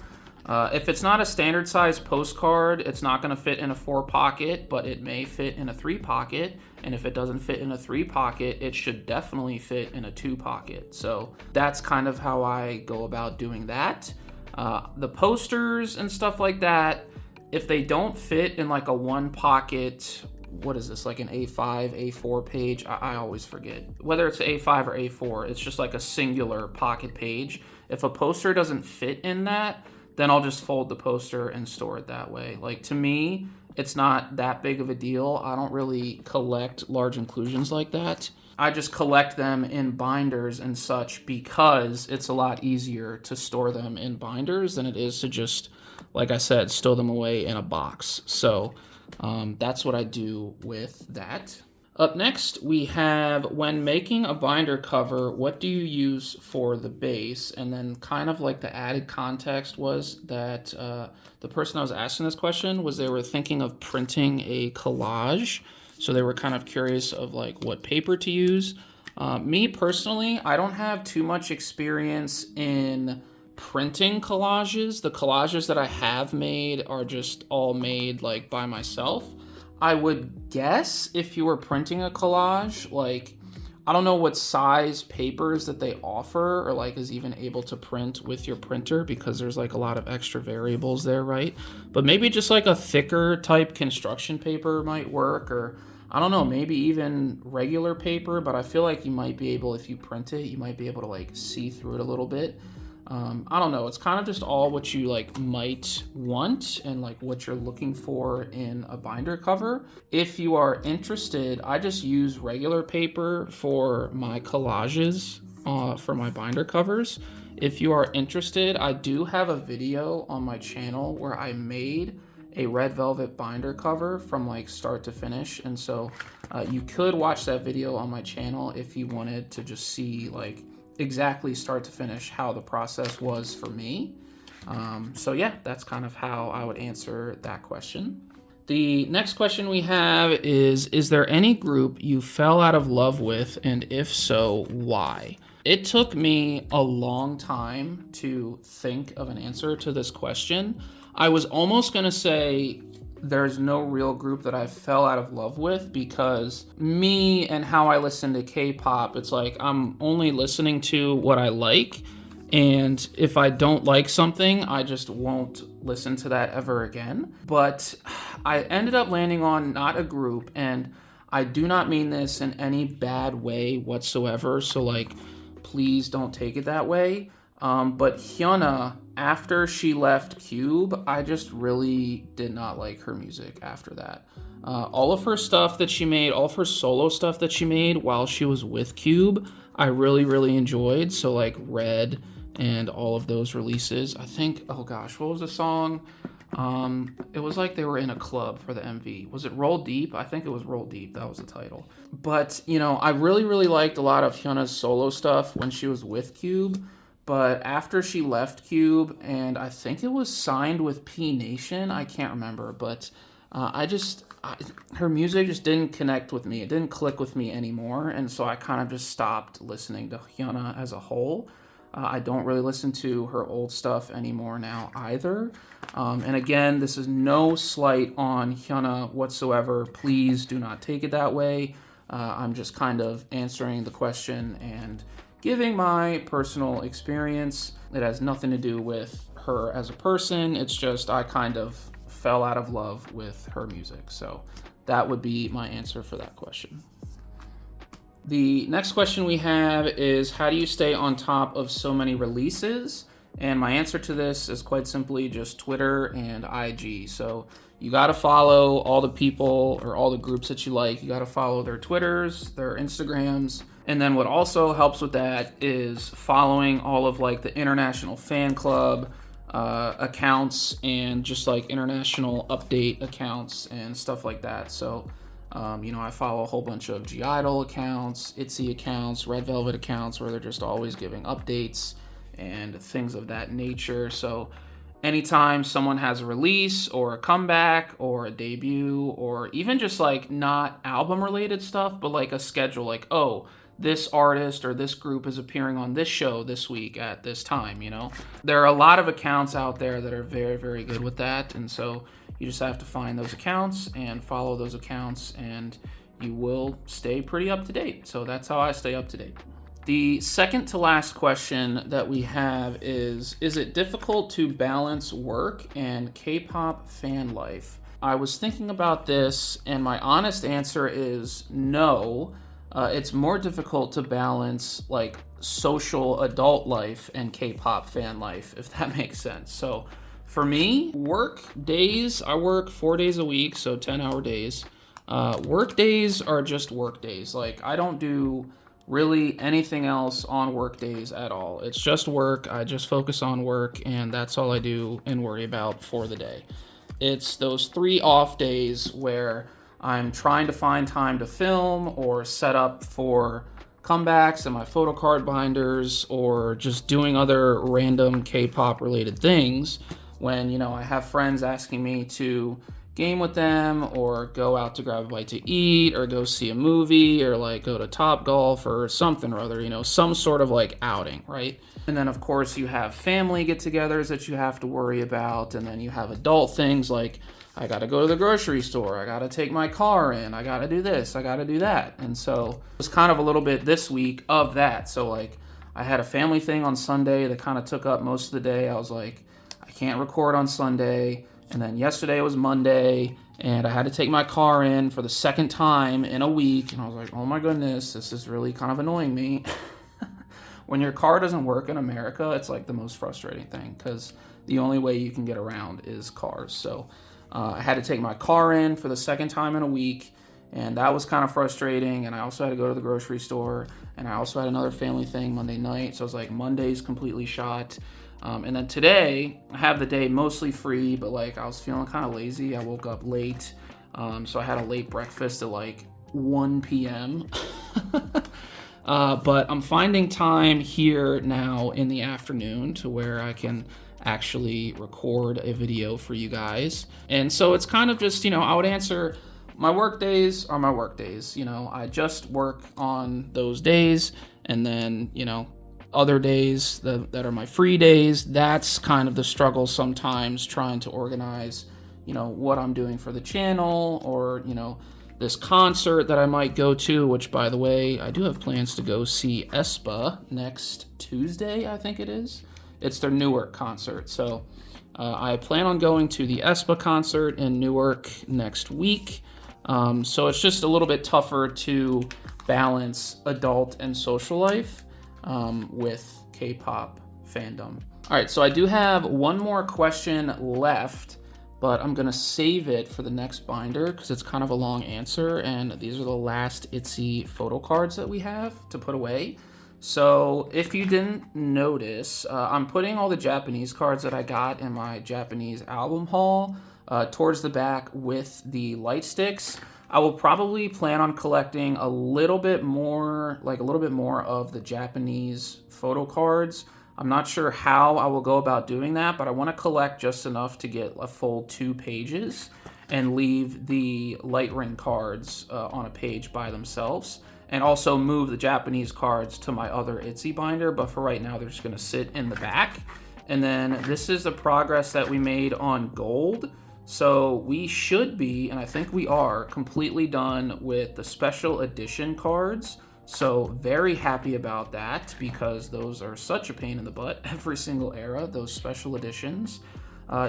if it's not a standard size postcard, it's not going to fit in a 4 pocket, but it may fit in a 3 pocket. And if it doesn't fit in a 3 pocket, it should definitely fit in a 2 pocket. So that's kind of how I go about doing that. The posters and stuff like that, if they don't fit in like a 1 pocket, what is this, like an A5, A4 page? I always forget. Whether it's A5 or A4, it's just like a singular pocket page. If a poster doesn't fit in that, then I'll just fold the poster and store it that way. Like, to me, it's not that big of a deal. I don't really collect large inclusions like that. I just collect them in binders and such because it's a lot easier to store them in binders than it is to just, like I said, stow them away in a box. So that's what I do with that. Up next, we have, when making a binder cover, what do you use for the base? And then kind of like the added context was that the person I was asking this question was, they were thinking of printing a collage. So they were kind of curious of like what paper to use. Me personally, I don't have too much experience in printing collages. The collages that I have made are just all made like by myself. I would guess if you were printing a collage, like, I don't know what size papers that they offer or like is even able to print with your printer, because there's like a lot of extra variables there, right? But maybe just like a thicker type construction paper might work, or I don't know, maybe even regular paper, but I feel like you might be able, if you print it, you might be able to like see through it a little bit. I don't know. It's kind of just all what you like might want and like what you're looking for in a binder cover. If you are interested, I just use regular paper for my collages, for my binder covers. If you are interested, I do have a video on my channel where I made a red velvet binder cover from like start to finish. And so you could watch that video on my channel if you wanted to just see like exactly start to finish how the process was for me. So yeah, that's kind of how I would answer that question. The next question we have is there any group you fell out of love with, and if so, why? It took me a long time to think of an answer to this question. I was almost gonna say there's no real group that I fell out of love with, because me and how I listen to K-pop, it's like I'm only listening to what I like, and if I don't like something, I just won't listen to that ever again. But I ended up landing on not a group, and I do not mean this in any bad way whatsoever, so like, please don't take it that way. But Hyuna, after she left Cube, I just really did not like her music after that. All of her stuff that she made, all of her solo stuff that she made while she was with Cube, I really, really enjoyed. So like Red and all of those releases. I think, oh gosh, what was the song? It was like they were in a club for the MV. Was it Roll Deep? I think it was Roll Deep. That was the title. But, you know, I really, really liked a lot of Hyuna's solo stuff when she was with Cube. But after she left Cube, and I think it was signed with P Nation, I can't remember, but her music just didn't connect with me. It didn't click with me anymore, and so I kind of just stopped listening to Hyuna as a whole. I don't really listen to her old stuff anymore now either. And again, this is no slight on Hyuna whatsoever. Please do not take it that way. I'm just kind of answering the question and giving my personal experience. It has nothing to do with her as a person. It's just I kind of fell out of love with her music. So that would be my answer for that question. The next question we have is, how do you stay on top of so many releases? And my answer to this is quite simply just Twitter and IG. So you got to follow all the people or all the groups that you like. You got to follow their Twitters, their Instagrams. And then what also helps with that is following all of like the international fan club, accounts and just like international update accounts and stuff like that. So, you know, I follow a whole bunch of I-DLE accounts, ITZY accounts, Red Velvet accounts, where they're just always giving updates and things of that nature. So anytime someone has a release or a comeback or a debut, or even just like not album related stuff, but like a schedule, like, oh, this artist or this group is appearing on this show this week at this time, you know? There are a lot of accounts out there that are very, very good with that. And so you just have to find those accounts and follow those accounts, and you will stay pretty up to date. So that's how I stay up to date. The second to last question that we have is it difficult to balance work and K-pop fan life? I was thinking about this, and my honest answer is no. It's more difficult to balance like social adult life and K-pop fan life, if that makes sense. So for me, work days, I work 4 days a week, so 10-hour days. Work days are just work days. Like, I don't do really anything else on work days at all. It's just work. I just focus on work, and that's all I do and worry about for the day. It's those 3 off days where I'm trying to find time to film or set up for comebacks and my photocard binders, or just doing other random K-pop related things when, you know, I have friends asking me to game with them or go out to grab a bite to eat or go see a movie or like go to Topgolf or something or other, you know, some sort of like outing, right? And then of course you have family get-togethers that you have to worry about, and then you have adult things like I gotta go to the grocery store, I gotta take my car in, I gotta do this, I gotta do that. And so it was kind of a little bit this week of that. So like I had a family thing on Sunday that kind of took up most of the day. I was like, I can't record on Sunday. And then yesterday was Monday, and I had to take my car in for the second time in a week. And I was like, oh my goodness, this is really kind of annoying me. When your car doesn't work in America, it's like the most frustrating thing, because the only way you can get around is cars. So I had to take my car in for the second time in a week, and that was kind of frustrating. And I also had to go to the grocery store, and I also had another family thing Monday night. So I was like, Monday's completely shot. And then today, I have the day mostly free, but like I was feeling kind of lazy. I woke up late, so I had a late breakfast at like 1 p.m. But I'm finding time here now in the afternoon to where I can actually record a video for you guys. And so it's kind of just, you know, I would answer my work days are my work days. You know, I just work on those days, and then, you know, other days that are my free days, that's kind of the struggle sometimes, trying to organize, you know, what I'm doing for the channel, or, you know, this concert that I might go to, which, by the way, I do have plans to go see aespa next Tuesday, I think it is. It's their Newark concert. So I plan on going to the aespa concert in Newark next week. So it's just a little bit tougher to balance adult and social life with K-pop fandom. All right, so I do have one more question left, but I'm gonna save it for the next binder because it's kind of a long answer, and these are the last ITZY photo cards that we have to put away. So if you didn't notice, I'm putting all the Japanese cards that I got in my Japanese album haul towards the back with the light sticks. I will probably plan on collecting a little bit more of the Japanese photo cards. I'm not sure how I will go about doing that, but I want to collect just enough to get a full 2 pages and leave the light ring cards on a page by themselves, and also move the Japanese cards to my other ITZY binder. But for right now, they're just going to sit in the back. And then this is the progress that we made on gold. So we should be, and I think we are, completely done with the special edition cards. So very happy about that, because those are such a pain in the butt every single era, those special editions.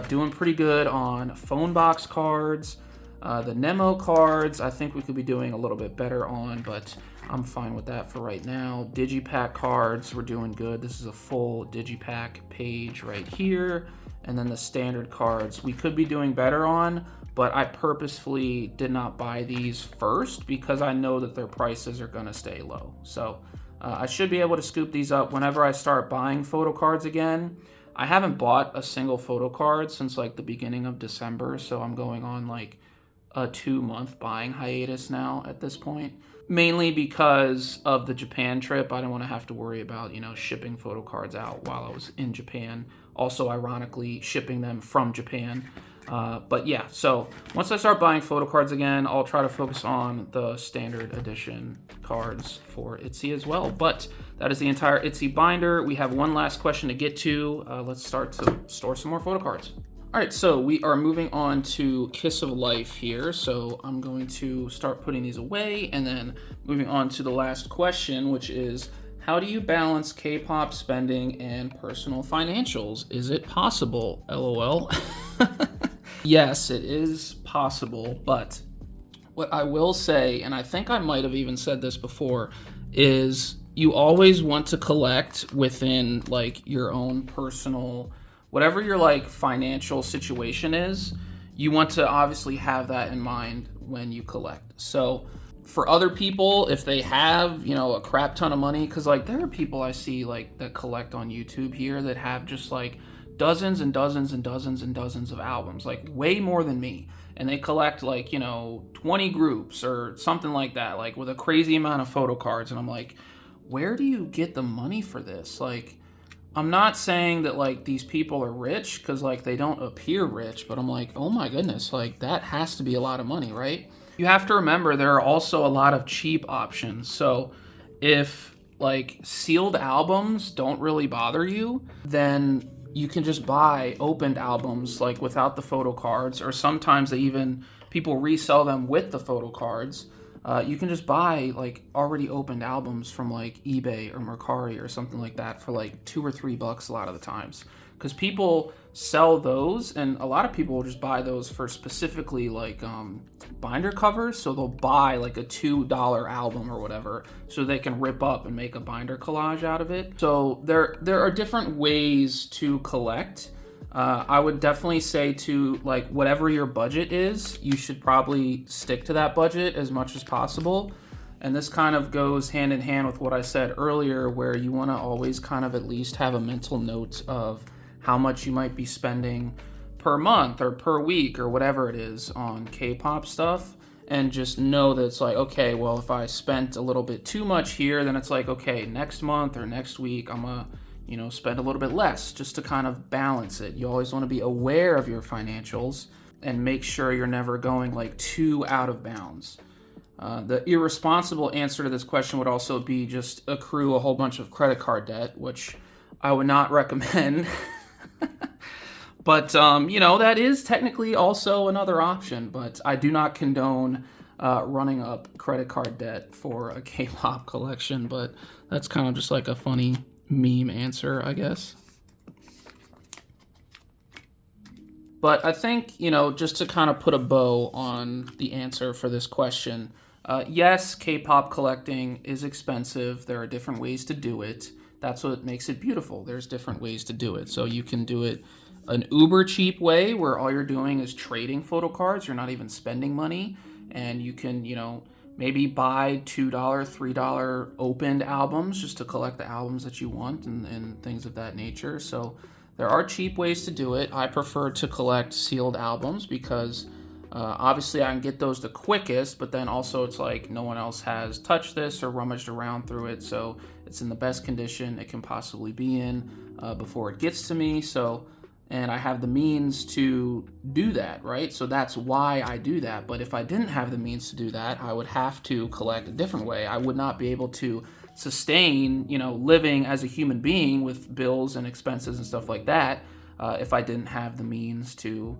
Doing pretty good on phone box cards. The Nemo cards, I think we could be doing a little bit better on, but I'm fine with that for right now. Digipack cards, we're doing good. This is a full Digipack page right here. And then the standard cards, we could be doing better on, but I purposefully did not buy these first because I know that their prices are gonna stay low. So I should be able to scoop these up whenever I start buying photo cards again. I haven't bought a single photo card since like the beginning of December, so I'm going on like a 2-month buying hiatus now at this point. Mainly because of the Japan trip. I didn't want to have to worry about, shipping photo cards out while I was in Japan. Also, ironically, shipping them from Japan. But yeah, so once I start buying photo cards again, I'll try to focus on the standard edition cards for ITZY as well. But that is the entire ITZY binder. We have one last question to get to. Let's start to store some more photo cards. All right, so we are moving on to Kiss of Life here. So I'm going to start putting these away and then moving on to the last question, which is, how do you balance K-pop spending and personal financials? Is it possible? LOL. Yes, it is possible, but what I will say, and I think I might have even said this before, is you always want to collect within like your own personal, whatever your like financial situation is, you want to obviously have that in mind when you collect. So for other people, if they have, a crap ton of money, because like there are people I see like that collect on YouTube here that have just like dozens and dozens and dozens and dozens of albums, like way more than me. And they collect like, 20 groups or something like that, like with a crazy amount of photo cards. And I'm like, where do you get the money for this? Like, I'm not saying that like these people are rich, because like they don't appear rich, but I'm like, oh my goodness, like that has to be a lot of money, right? You have to remember there are also a lot of cheap options. So if like sealed albums don't really bother you, then you can just buy opened albums like without the photo cards, or sometimes people resell them with the photo cards. You can just buy like already opened albums from like eBay or Mercari or something like that for like $2 or $3 a lot of the times, because people sell those, and a lot of people will just buy those for specifically like binder covers. So they'll buy like a $2 album or whatever so they can rip up and make a binder collage out of it. So there are different ways to collect. I would definitely say to like whatever your budget is, you should probably stick to that budget as much as possible. And this kind of goes hand in hand with what I said earlier, where you want to always kind of at least have a mental note of how much you might be spending per month or per week or whatever it is on K-pop stuff. And just know that it's like, okay, well, if I spent a little bit too much here, then it's like, okay, next month or next week, I'm going to spend a little bit less, just to kind of balance it. You always want to be aware of your financials and make sure you're never going like too out of bounds. The irresponsible answer to this question would also be just accrue a whole bunch of credit card debt, which I would not recommend. But, that is technically also another option, but I do not condone running up credit card debt for a K-pop collection, but that's kind of just like a funny meme answer, I guess. But I think, just to kind of put a bow on the answer for this question, yes, K-pop collecting is expensive. There are different ways to do it. That's what makes it beautiful. There's different ways to do it. So you can do it an uber cheap way where all you're doing is trading photo cards. You're not even spending money. And you can, maybe buy $2, $3 opened albums just to collect the albums that you want and things of that nature. So there are cheap ways to do it. I prefer to collect sealed albums because obviously I can get those the quickest, but then also it's like no one else has touched this or rummaged around through it. So it's in the best condition it can possibly be in before it gets to me. And I have the means to do that, right? So that's why I do that. But if I didn't have the means to do that, I would have to collect a different way. I would not be able to sustain, living as a human being with bills and expenses and stuff like that if I didn't have the means to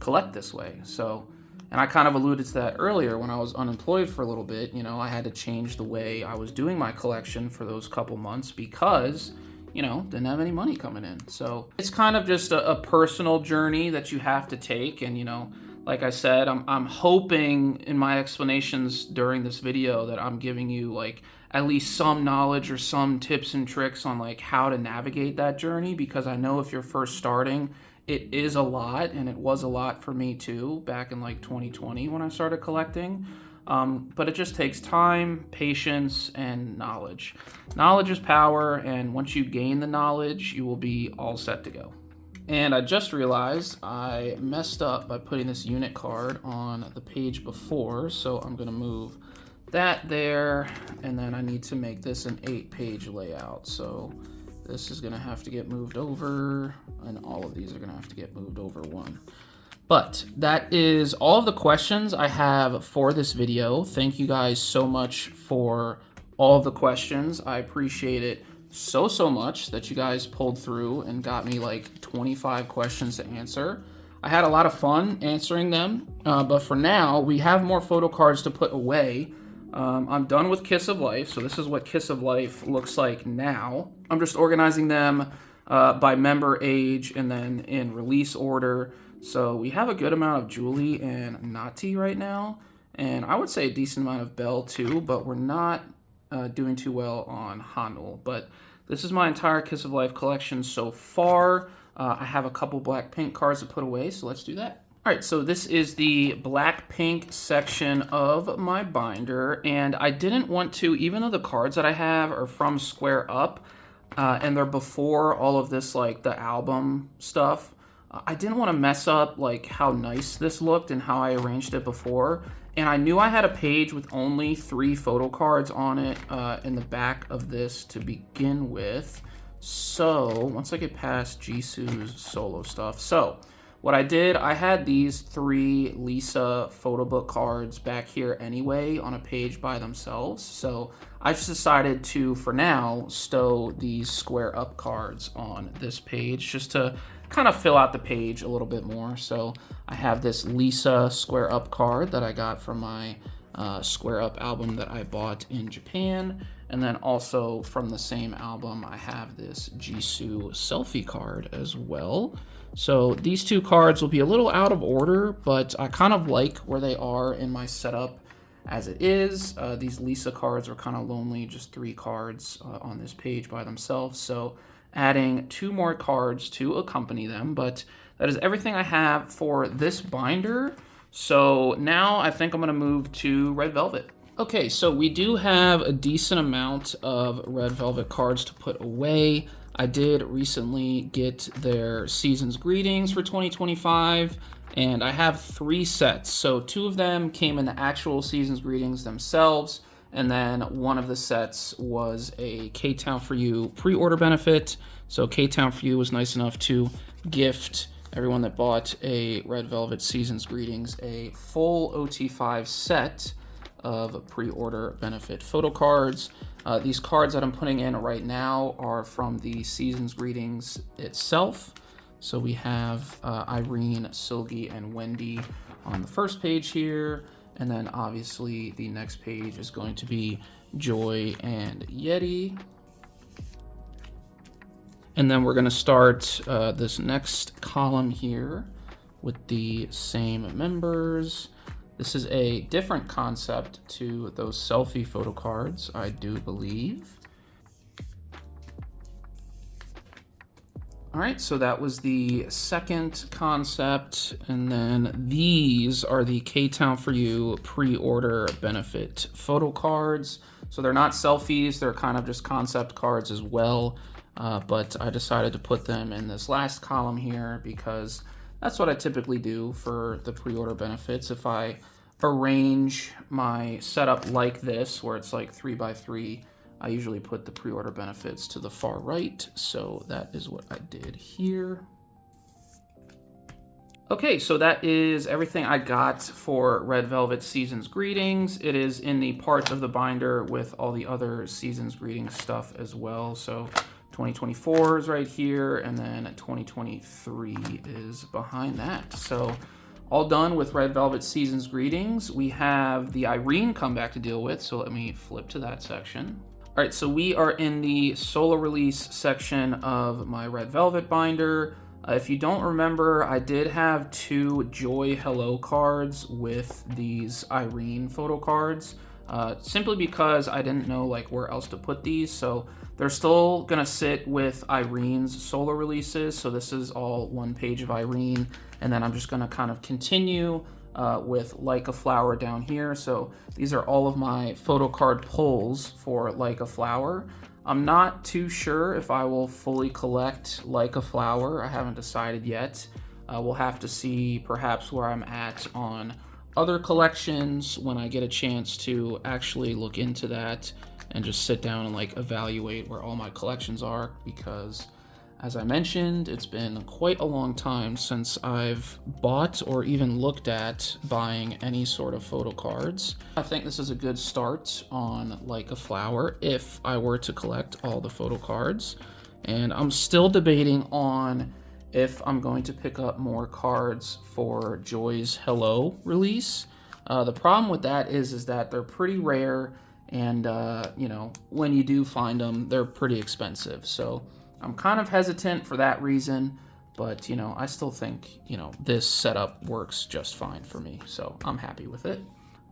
collect this way. So, and I kind of alluded to that earlier when I was unemployed for a little bit. I had to change the way I was doing my collection for those couple months because didn't have any money coming in. So it's kind of just a personal journey that you have to take. And, like I said, I'm hoping in my explanations during this video that I'm giving you like at least some knowledge or some tips and tricks on like how to navigate that journey, because I know if you're first starting, it is a lot, and it was a lot for me too back in like 2020 when I started collecting. But it just takes time, patience, and knowledge. Knowledge is power, and once you gain the knowledge, you will be all set to go. And I just realized I messed up by putting this unit card on the page before, so I'm gonna move that there, and then I need to make this an 8-page layout. So this is gonna have to get moved over, and all of these are gonna have to get moved over one. But that is all of the questions I have for this video. Thank you guys so much for all of the questions. I appreciate it so much that you guys pulled through and got me like 25 questions to answer. I had a lot of fun answering them, but for now, we have more photo cards to put away. I'm done with Kiss of Life, so this is what Kiss of Life looks like now. I'm just organizing them by member age and then in release order. So we have a good amount of Julie and Nati right now, and I would say a decent amount of Belle too, but we're not doing too well on Hanul. But this is my entire Kiss of Life collection so far. I have a couple Blackpink cards to put away, so let's do that. All right, so this is the Blackpink section of my binder, and I didn't want to, even though the cards that I have are from Square Up, and they're before all of this, like the album stuff, I didn't want to mess up like how nice this looked and how I arranged it before. And I knew I had a page with only 3 photo cards on it in the back of this to begin with. So once I get past Jisoo's solo stuff. So what I did, I had these 3 Lisa photo book cards back here anyway on a page by themselves. So I just decided to, for now, stow these Square Up cards on this page just to kind of fill out the page a little bit more. So I have this Lisa Square Up card that I got from my Square Up album that I bought in Japan. And then also from the same album, I have this Jisoo selfie card as well. So these 2 cards will be a little out of order, but I kind of like where they are in my setup as it is. These Lisa cards are kind of lonely, just 3 cards on this page by themselves. So adding 2 more cards to accompany them, but that is everything I have for this binder. So now I think I'm gonna move to Red Velvet. Okay, so we do have a decent amount of Red Velvet cards to put away. I did recently get their Season's Greetings for 2025, and I have 3 sets. So 2 of them came in the actual Season's Greetings themselves, and then one of the sets was a K-Town For You pre-order benefit. So K-Town For You was nice enough to gift everyone that bought a Red Velvet Season's Greetings a full OT5 set of pre-order benefit photo cards. These cards that I'm putting in right now are from the Season's Greetings itself. So we have Irene, Silgi, and Wendy on the first page here. And then obviously the next page is going to be Joy and Yeti. And then we're going to start this next column here with the same members. This is a different concept to those selfie photo cards, I do believe. All right, so that was the second concept, and then these are the K-Town For You pre-order benefit photo cards. So they're not selfies, they're kind of just concept cards as well, but I decided to put them in this last column here because that's what I typically do for the pre-order benefits. If I arrange my setup like this, where it's like 3x3, I usually put the pre-order benefits to the far right, so that is what I did here. Okay, so that is everything I got for Red Velvet Season's Greetings. It is in the part of the binder with all the other Season's Greetings stuff as well. So 2024 is right here, and then 2023 is behind that. So all done with Red Velvet Season's Greetings. We have the Irene comeback to deal with, so let me flip to that section. All right, so we are in the solo release section of my Red Velvet binder. If you don't remember, I did have 2 Joy Hello cards with these Irene photo cards, simply because I didn't know like where else to put these. So they're still gonna sit with Irene's solo releases. So this is all 1 page of Irene, and then I'm just gonna kind of continue with Like a Flower down here. So these are all of my photocard pulls for Like a Flower. I'm not too sure if I will fully collect Like a Flower. I haven't decided yet. We'll have to see perhaps where I'm at on other collections when I get a chance to actually look into that and just sit down and like evaluate where all my collections are, because as I mentioned, it's been quite a long time since I've bought or even looked at buying any sort of photo cards. I think this is a good start on Like a Flower if I were to collect all the photo cards. And I'm still debating on if I'm going to pick up more cards for Joy's Hello release. The problem with that is that they're pretty rare, and you know, when you do find them, they're pretty expensive. So I'm kind of hesitant for that reason, but you know, I still think, you know, this setup works just fine for me, so I'm happy with it.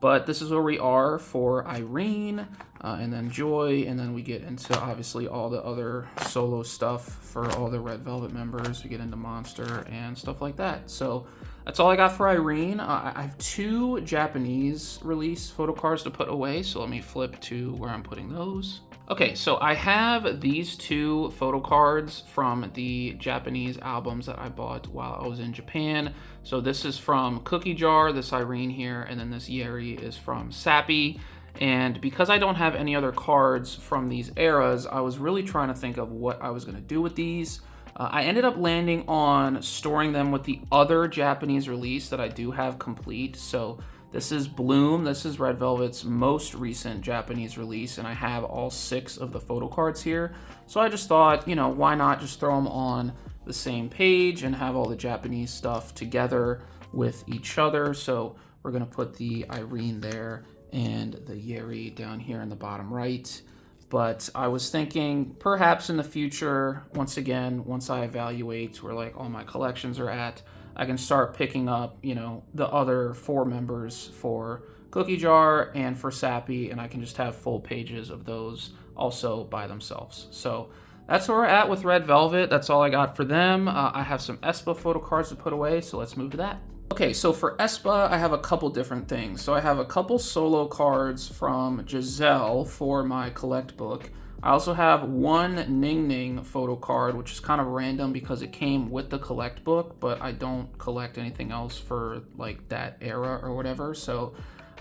But this is where we are for Irene, and then Joy, and then we get into obviously all the other solo stuff for all the Red Velvet members. We get into Monster and stuff like that. So that's all I got for Irene. I have 2 Japanese release photo cards to put away, so let me flip to where I'm putting those. Okay, so I have these 2 photo cards from the Japanese albums that I bought while I was in Japan. So this is from Cookie Jar, this Irene here, and then this Yeri is from Sappy. And because I don't have any other cards from these eras, I was really trying to think of what I was going to do with these. I ended up landing on storing them with the other Japanese release that I do have complete. So this is Bloom. This is Red Velvet's most recent Japanese release, and I have all 6 of the photo cards here. So I just thought, you know, why not just throw them on the same page and have all the Japanese stuff together with each other. So we're going to put the Irene there and the Yeri down here in the bottom right. But I was thinking perhaps in the future, once again, once I evaluate where like all my collections are at, I can start picking up, you know, the other 4 members for Cookie Jar and for Sappy, and I can just have full pages of those also by themselves. So that's where we're at with Red Velvet. That's all I got for them. I have some aespa photo cards to put away, so let's move to that. Okay, so for aespa, I have a couple different things. So I have a couple solo cards from Giselle for my collect book. I also have one Ning Ning photo card, which is kind of random because it came with the collect book, but I don't collect anything else for like that era or whatever. So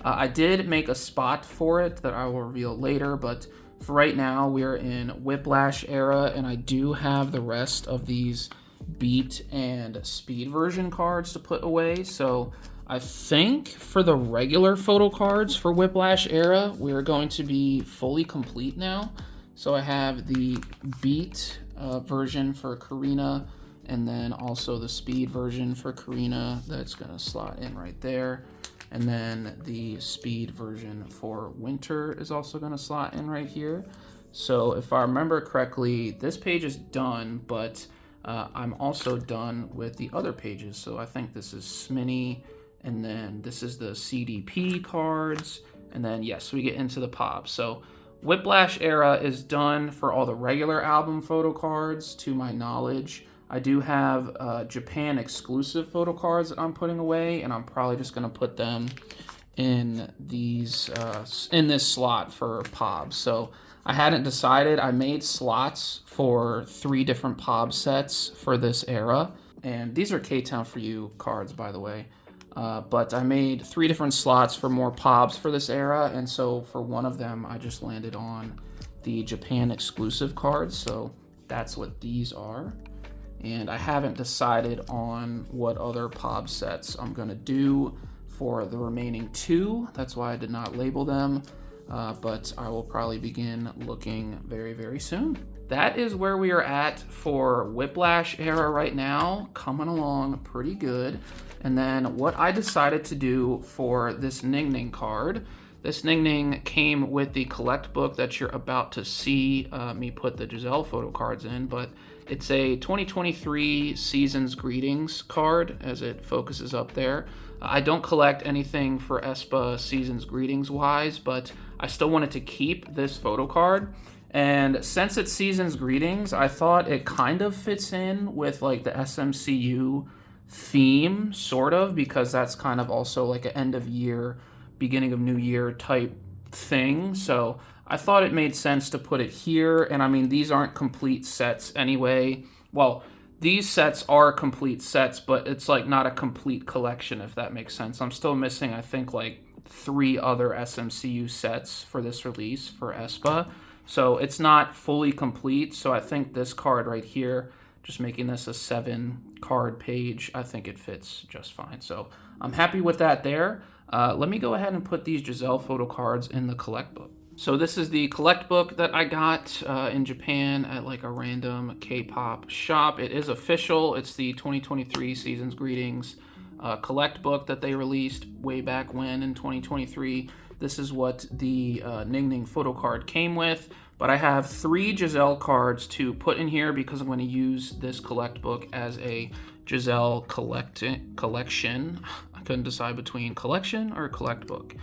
I did make a spot for it that I will reveal later, but for right now, we're in Whiplash era, and I do have the rest of these beat and speed version cards to put away. So I think for the regular photo cards for Whiplash era, we're going to be fully complete now. So I have the beat version for Karina, and then also the speed version for Karina that's going to slot in right there. And then the speed version for Winter is also going to slot in right here. So if I remember correctly, this page is done, but I'm also done with the other pages. So I think this is Sminny, and then this is the CDP cards, and then yes, we get into the pop. So Whiplash era is done for all the regular album photo cards, to my knowledge. I do have Japan exclusive photo cards that I'm putting away, and I'm probably just going to put them in these in this slot for POBs. So I hadn't decided. I made slots for 3 different POB sets for this era, and these are K-Town For You cards, by the way. But I made 3 different slots for more POBs for this era, and so for one of them, I just landed on the Japan exclusive cards. So that's what these are. And I haven't decided on what other POB sets I'm going to do for the remaining 2. That's why I did not label them, but I will probably begin looking very, very soon. That is where we are at for Whiplash era right now, coming along pretty good. And then what I decided to do for this Ning Ning card, this Ning Ning came with the collect book that you're about to see me put the Giselle photo cards in, but it's a 2023 Seasons Greetings card, as it focuses up there. I don't collect anything for aespa Seasons Greetings wise, but I still wanted to keep this photo card. And since it's Seasons Greetings, I thought it kind of fits in with like the SMCU theme, sort of, because that's kind of also like an end of year, beginning of new year type thing. So I thought it made sense to put it here. And I mean, these aren't complete sets anyway. Well, these sets are complete sets, but it's like not a complete collection, if that makes sense. I'm still missing, I think, like 3 other SMCU sets for this release for aespa. So it's not fully complete. So I think this card right here, just making this a 7-card page, I think it fits just fine. So I'm happy with that there. Let me go ahead and put these Giselle photo cards in the collect book. So this is the collect book that I got in Japan at like a random K-pop shop. It is official. It's the 2023 Season's Greetings collect book that they released way back when in 2023. This is what the Ning Ning photo card came with. But I have 3 Giselle cards to put in here because I'm going to use this collect book as a Giselle collection. I couldn't decide between collection or collect book.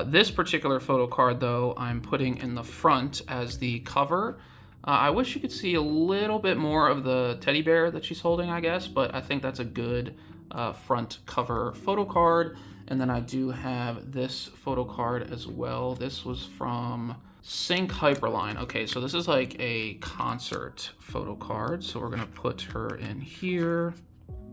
This particular photo card, though, I'm putting in the front as the cover. I wish you could see a little bit more of the teddy bear that she's holding, I guess, but I think that's a good front cover photo card. And then I do have this photo card as well. This was from Sync Hyperline. Okay, so this is like a concert photo card. So we're gonna put her in here.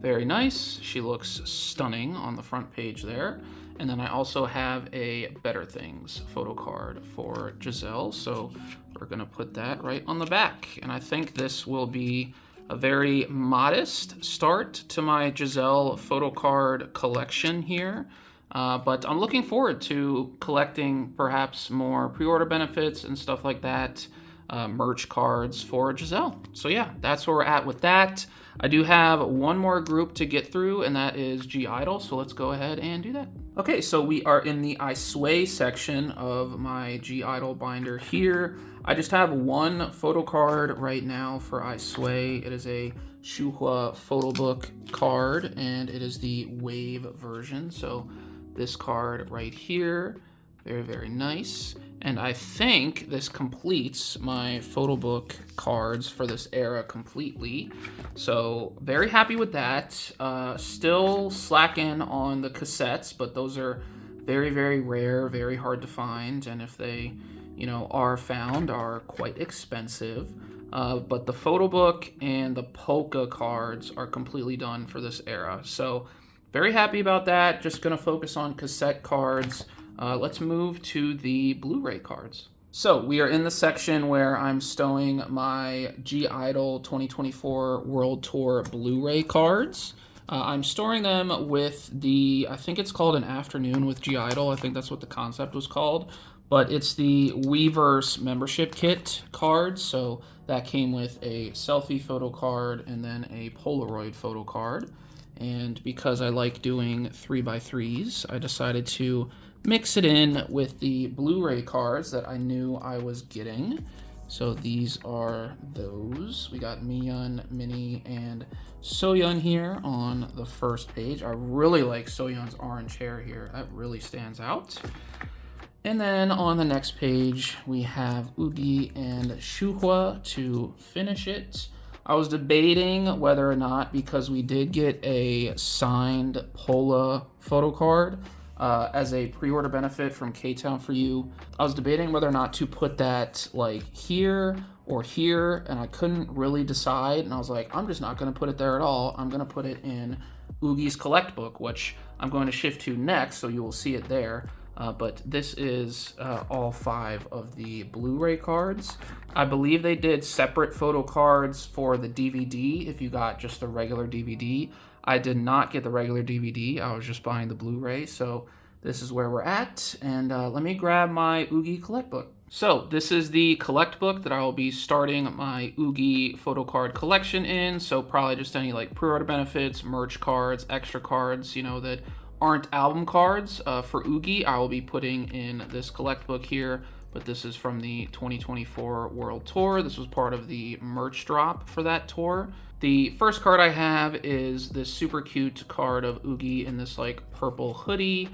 Very nice. She looks stunning on the front page there. And then I also have a Better Things photo card for Giselle. So we're gonna put that right on the back. And I think this will be a very modest start to my Giselle photo card collection here. But I'm looking forward to collecting perhaps more pre-order benefits and stuff like that, merch cards for Giselle. So yeah, that's where we're at with that. I do have one more group to get through, and that is I-DLE, so let's go ahead and do that. Okay, so we are in the ITZY section of my I-DLE binder here. I just have one photo card right now for ITZY. It is a Shuhua photo book card, and it is the Wave version. So this card right here, very, very nice. And I think this completes my photo book cards for this era completely. So very happy with that. Still slacking on the cassettes, but those are very, very rare, very hard to find. And if they, are found, are quite expensive. But the photo book and the polka cards are completely done for this era. So very happy about that. Just gonna focus on cassette cards. Let's move to the Blu-ray cards. So we are in the section where I'm stowing my I-DLE 2024 World Tour Blu-ray cards. I'm storing them with I think it's called an Afternoon with I-DLE. I think that's what the concept was called. But it's the Weverse membership kit cards. So that came with a selfie photo card and then a Polaroid photo card. And because I like doing 3x3s, I decided to mix it in with the Blu-ray cards that I knew I was getting. So these are those. We got Miyun, Minnie, and Soyeon here on the first page. I really like Soyeon's orange hair here. That really stands out. And then on the next page, we have Ugi and Shuhua to finish it. I was debating whether or not, because we did get a signed Pola photo card as a pre-order benefit from K-Town for You, I was debating whether or not to put that like here or here, and I couldn't really decide. And I was like, I'm just not going to put it there at all. I'm going to put it in Ugi's collect book, which I'm going to shift to next, so you will see it there. But this is all 5 of the Blu-ray cards. I believe they did separate photo cards for the DVD if you got just the regular DVD. I did not get the regular DVD. I was just buying the Blu-ray. So this is where we're at. And let me grab my Ugi collect book. So this is the collect book that I will be starting my Ugi photo card collection in. So probably just any like pre-order benefits, merch cards, extra cards, that aren't album cards. For Ugi, I will be putting in this collect book here, but this is from the 2024 World Tour. This was part of the merch drop for that tour. The first card I have is this super cute card of Ugi in this like purple hoodie.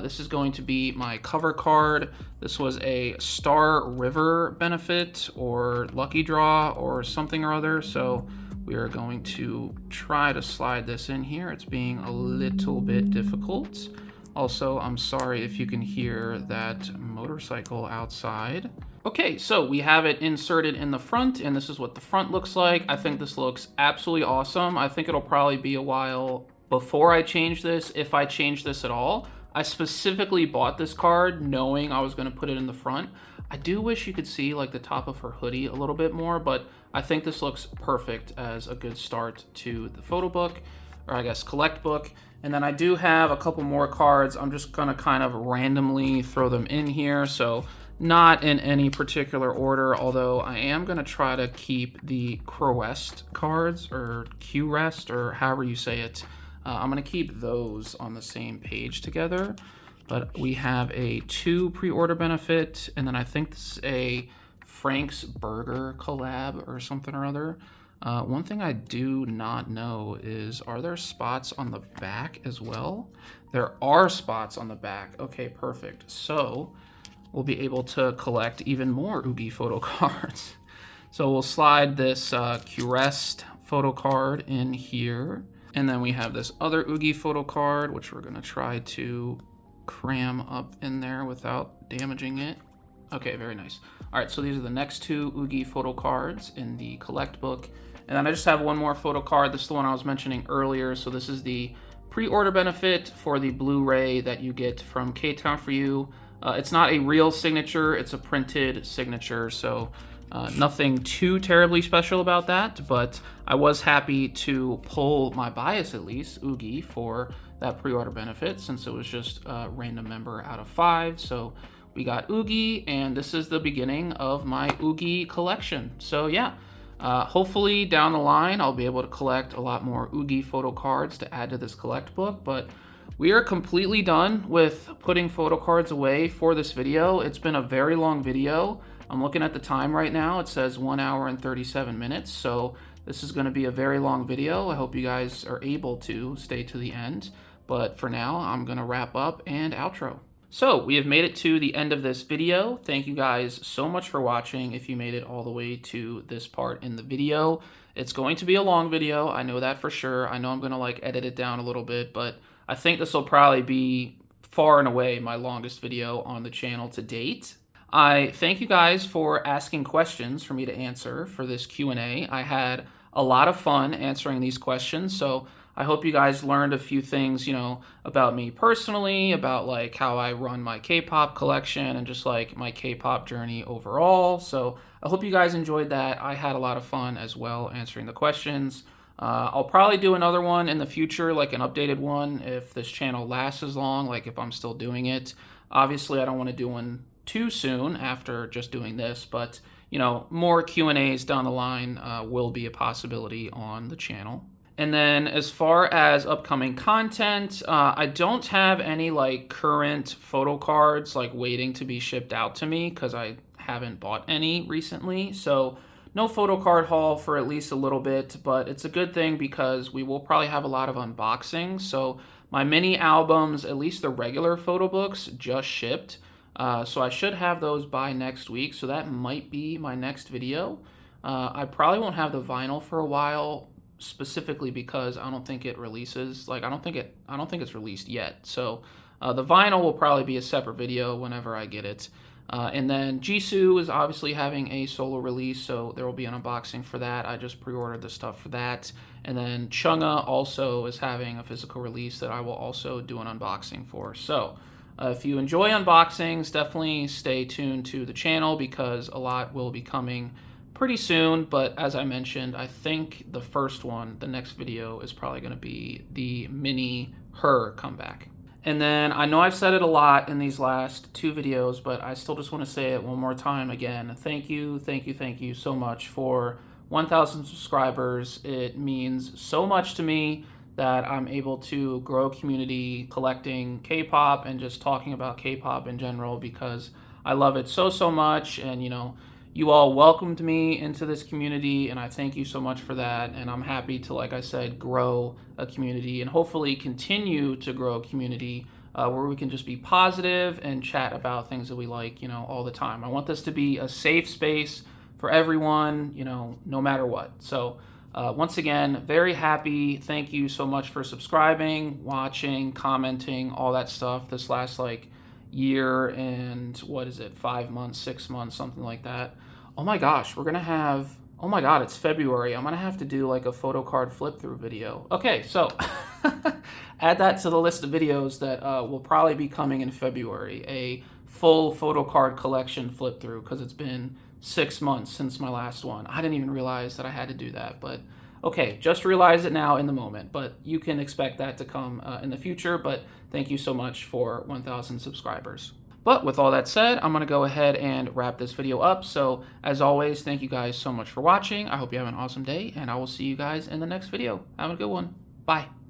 This is going to be my cover card. This was a Star River benefit or lucky draw or something or other. So We are going to try to slide this in here. It's being a little bit difficult. Also, I'm sorry if you can hear that motorcycle outside. Okay, so we have it inserted in the front, and this is what the front looks like. I think this looks absolutely awesome. I think it'll probably be a while before I change this, if I change this at all. I specifically bought this card knowing I was going to put it in the front. I do wish you could see like the top of her hoodie a little bit more, but I think this looks perfect as a good start to the photo book, or I guess collect book. And then I do have a couple more cards. I'm just gonna kind of randomly throw them in here. So not in any particular order, although I am gonna try to keep the Crest cards, or Q-Rest, or however you say it. I'm gonna keep those on the same page together. But we have a 2 pre-order benefit, and then I think this is a Frank's Burger collab or something or other. One thing I do not know is, are there spots on the back as well? There are spots on the back. Okay, perfect. So we'll be able to collect even more Oogie photo cards. So we'll slide this Q-Rest photo card in here. And then we have this other Oogie photo card, which we're gonna try to cram up in there without damaging it. Okay, very nice. All right, so these are the next 2 Oogie photo cards in the collect book. And then I just have one more photo card. This is the one I was mentioning earlier. So this is the pre-order benefit for the Blu-ray that you get from K-Town For You. It's not a real signature, it's a printed signature. So nothing too terribly special about that, but I was happy to pull my bias, at least, Oogie, for that pre-order benefit, since it was just a random member out of 5. So we got Oogie, and this is the beginning of my Oogie collection. So yeah, hopefully down the line I'll be able to collect a lot more Oogie photo cards to add to this collect book, but we are completely done with putting photo cards away for this video. It's been a very long video. I'm looking at the time right now. It says 1 hour and 37 minutes, so this is going to be a very long video. I hope you guys are able to stay to the end. But for now, I'm going to wrap up and outro. So we have made it to the end of this video. Thank you guys so much for watching if you made it all the way to this part in the video. It's going to be a long video. I know that for sure. I know I'm going to like edit it down a little bit, but I think this will probably be far and away my longest video on the channel to date. I thank you guys for asking questions for me to answer for this Q&A. I had a lot of fun answering these questions, so I hope you guys learned a few things, you know, about me personally, about like how I run my K-pop collection and just like my K-pop journey overall. So I hope you guys enjoyed that. I had a lot of fun as well answering the questions. I'll probably do another one in the future, like an updated one, if this channel lasts as long, like if I'm still doing it. Obviously, I don't want to do one too soon after just doing this, but you know, more Q&As down the line will be a possibility on the channel. And then as far as upcoming content, I don't have any like current photo cards like waiting to be shipped out to me because I haven't bought any recently. So no photo card haul for at least a little bit, but it's a good thing because we will probably have a lot of unboxings. So my mini albums, at least the regular photo books, just shipped. So I should have those by next week. So that might be my next video. I probably won't have the vinyl for a while, specifically because I don't think it releases. Like I don't think it's released yet. So the vinyl will probably be a separate video whenever I get it. And then Jisoo is obviously having a solo release, so there will be an unboxing for that. I just pre-ordered the stuff for that. And then Chungha also is having a physical release that I will also do an unboxing for. So if you enjoy unboxings, definitely stay tuned to the channel because a lot will be coming pretty soon. But as I mentioned, I think the first one, the next video, is probably going to be the mini Her comeback. And then I know I've said it a lot in these last 2 videos, but I still just want to say it one more time again. Thank you so much for 1,000 subscribers. It means so much to me that I'm able to grow a community collecting K-pop and just talking about K-pop in general because I love it so much. And you know, you all welcomed me into this community, and I thank you so much for that. And I'm happy to, like I said, grow a community and hopefully continue to grow a community where we can just be positive and chat about things that we like, you know, all the time. I want this to be a safe space for everyone, you know, no matter what. So Once again, very happy. Thank you so much for subscribing, watching, commenting, all that stuff. This last like year and what is it, 5 months, 6 months, something like that. Oh my gosh, we're gonna have, oh my god, it's February. I'm gonna have to do like a photocard flip through video. Okay, so add that to the list of videos that will probably be coming in February. A full photocard collection flip through, because it's been 6 months since my last one. I didn't even realize that I had to do that, but okay, just realize it now in the moment, but you can expect that to come in the future. But thank you so much for 1,000 subscribers. But with all that said, I'm going to go ahead and wrap this video up. So as always, thank you guys so much for watching. I hope you have an awesome day, and I will see you guys in the next video. Have a good one. Bye.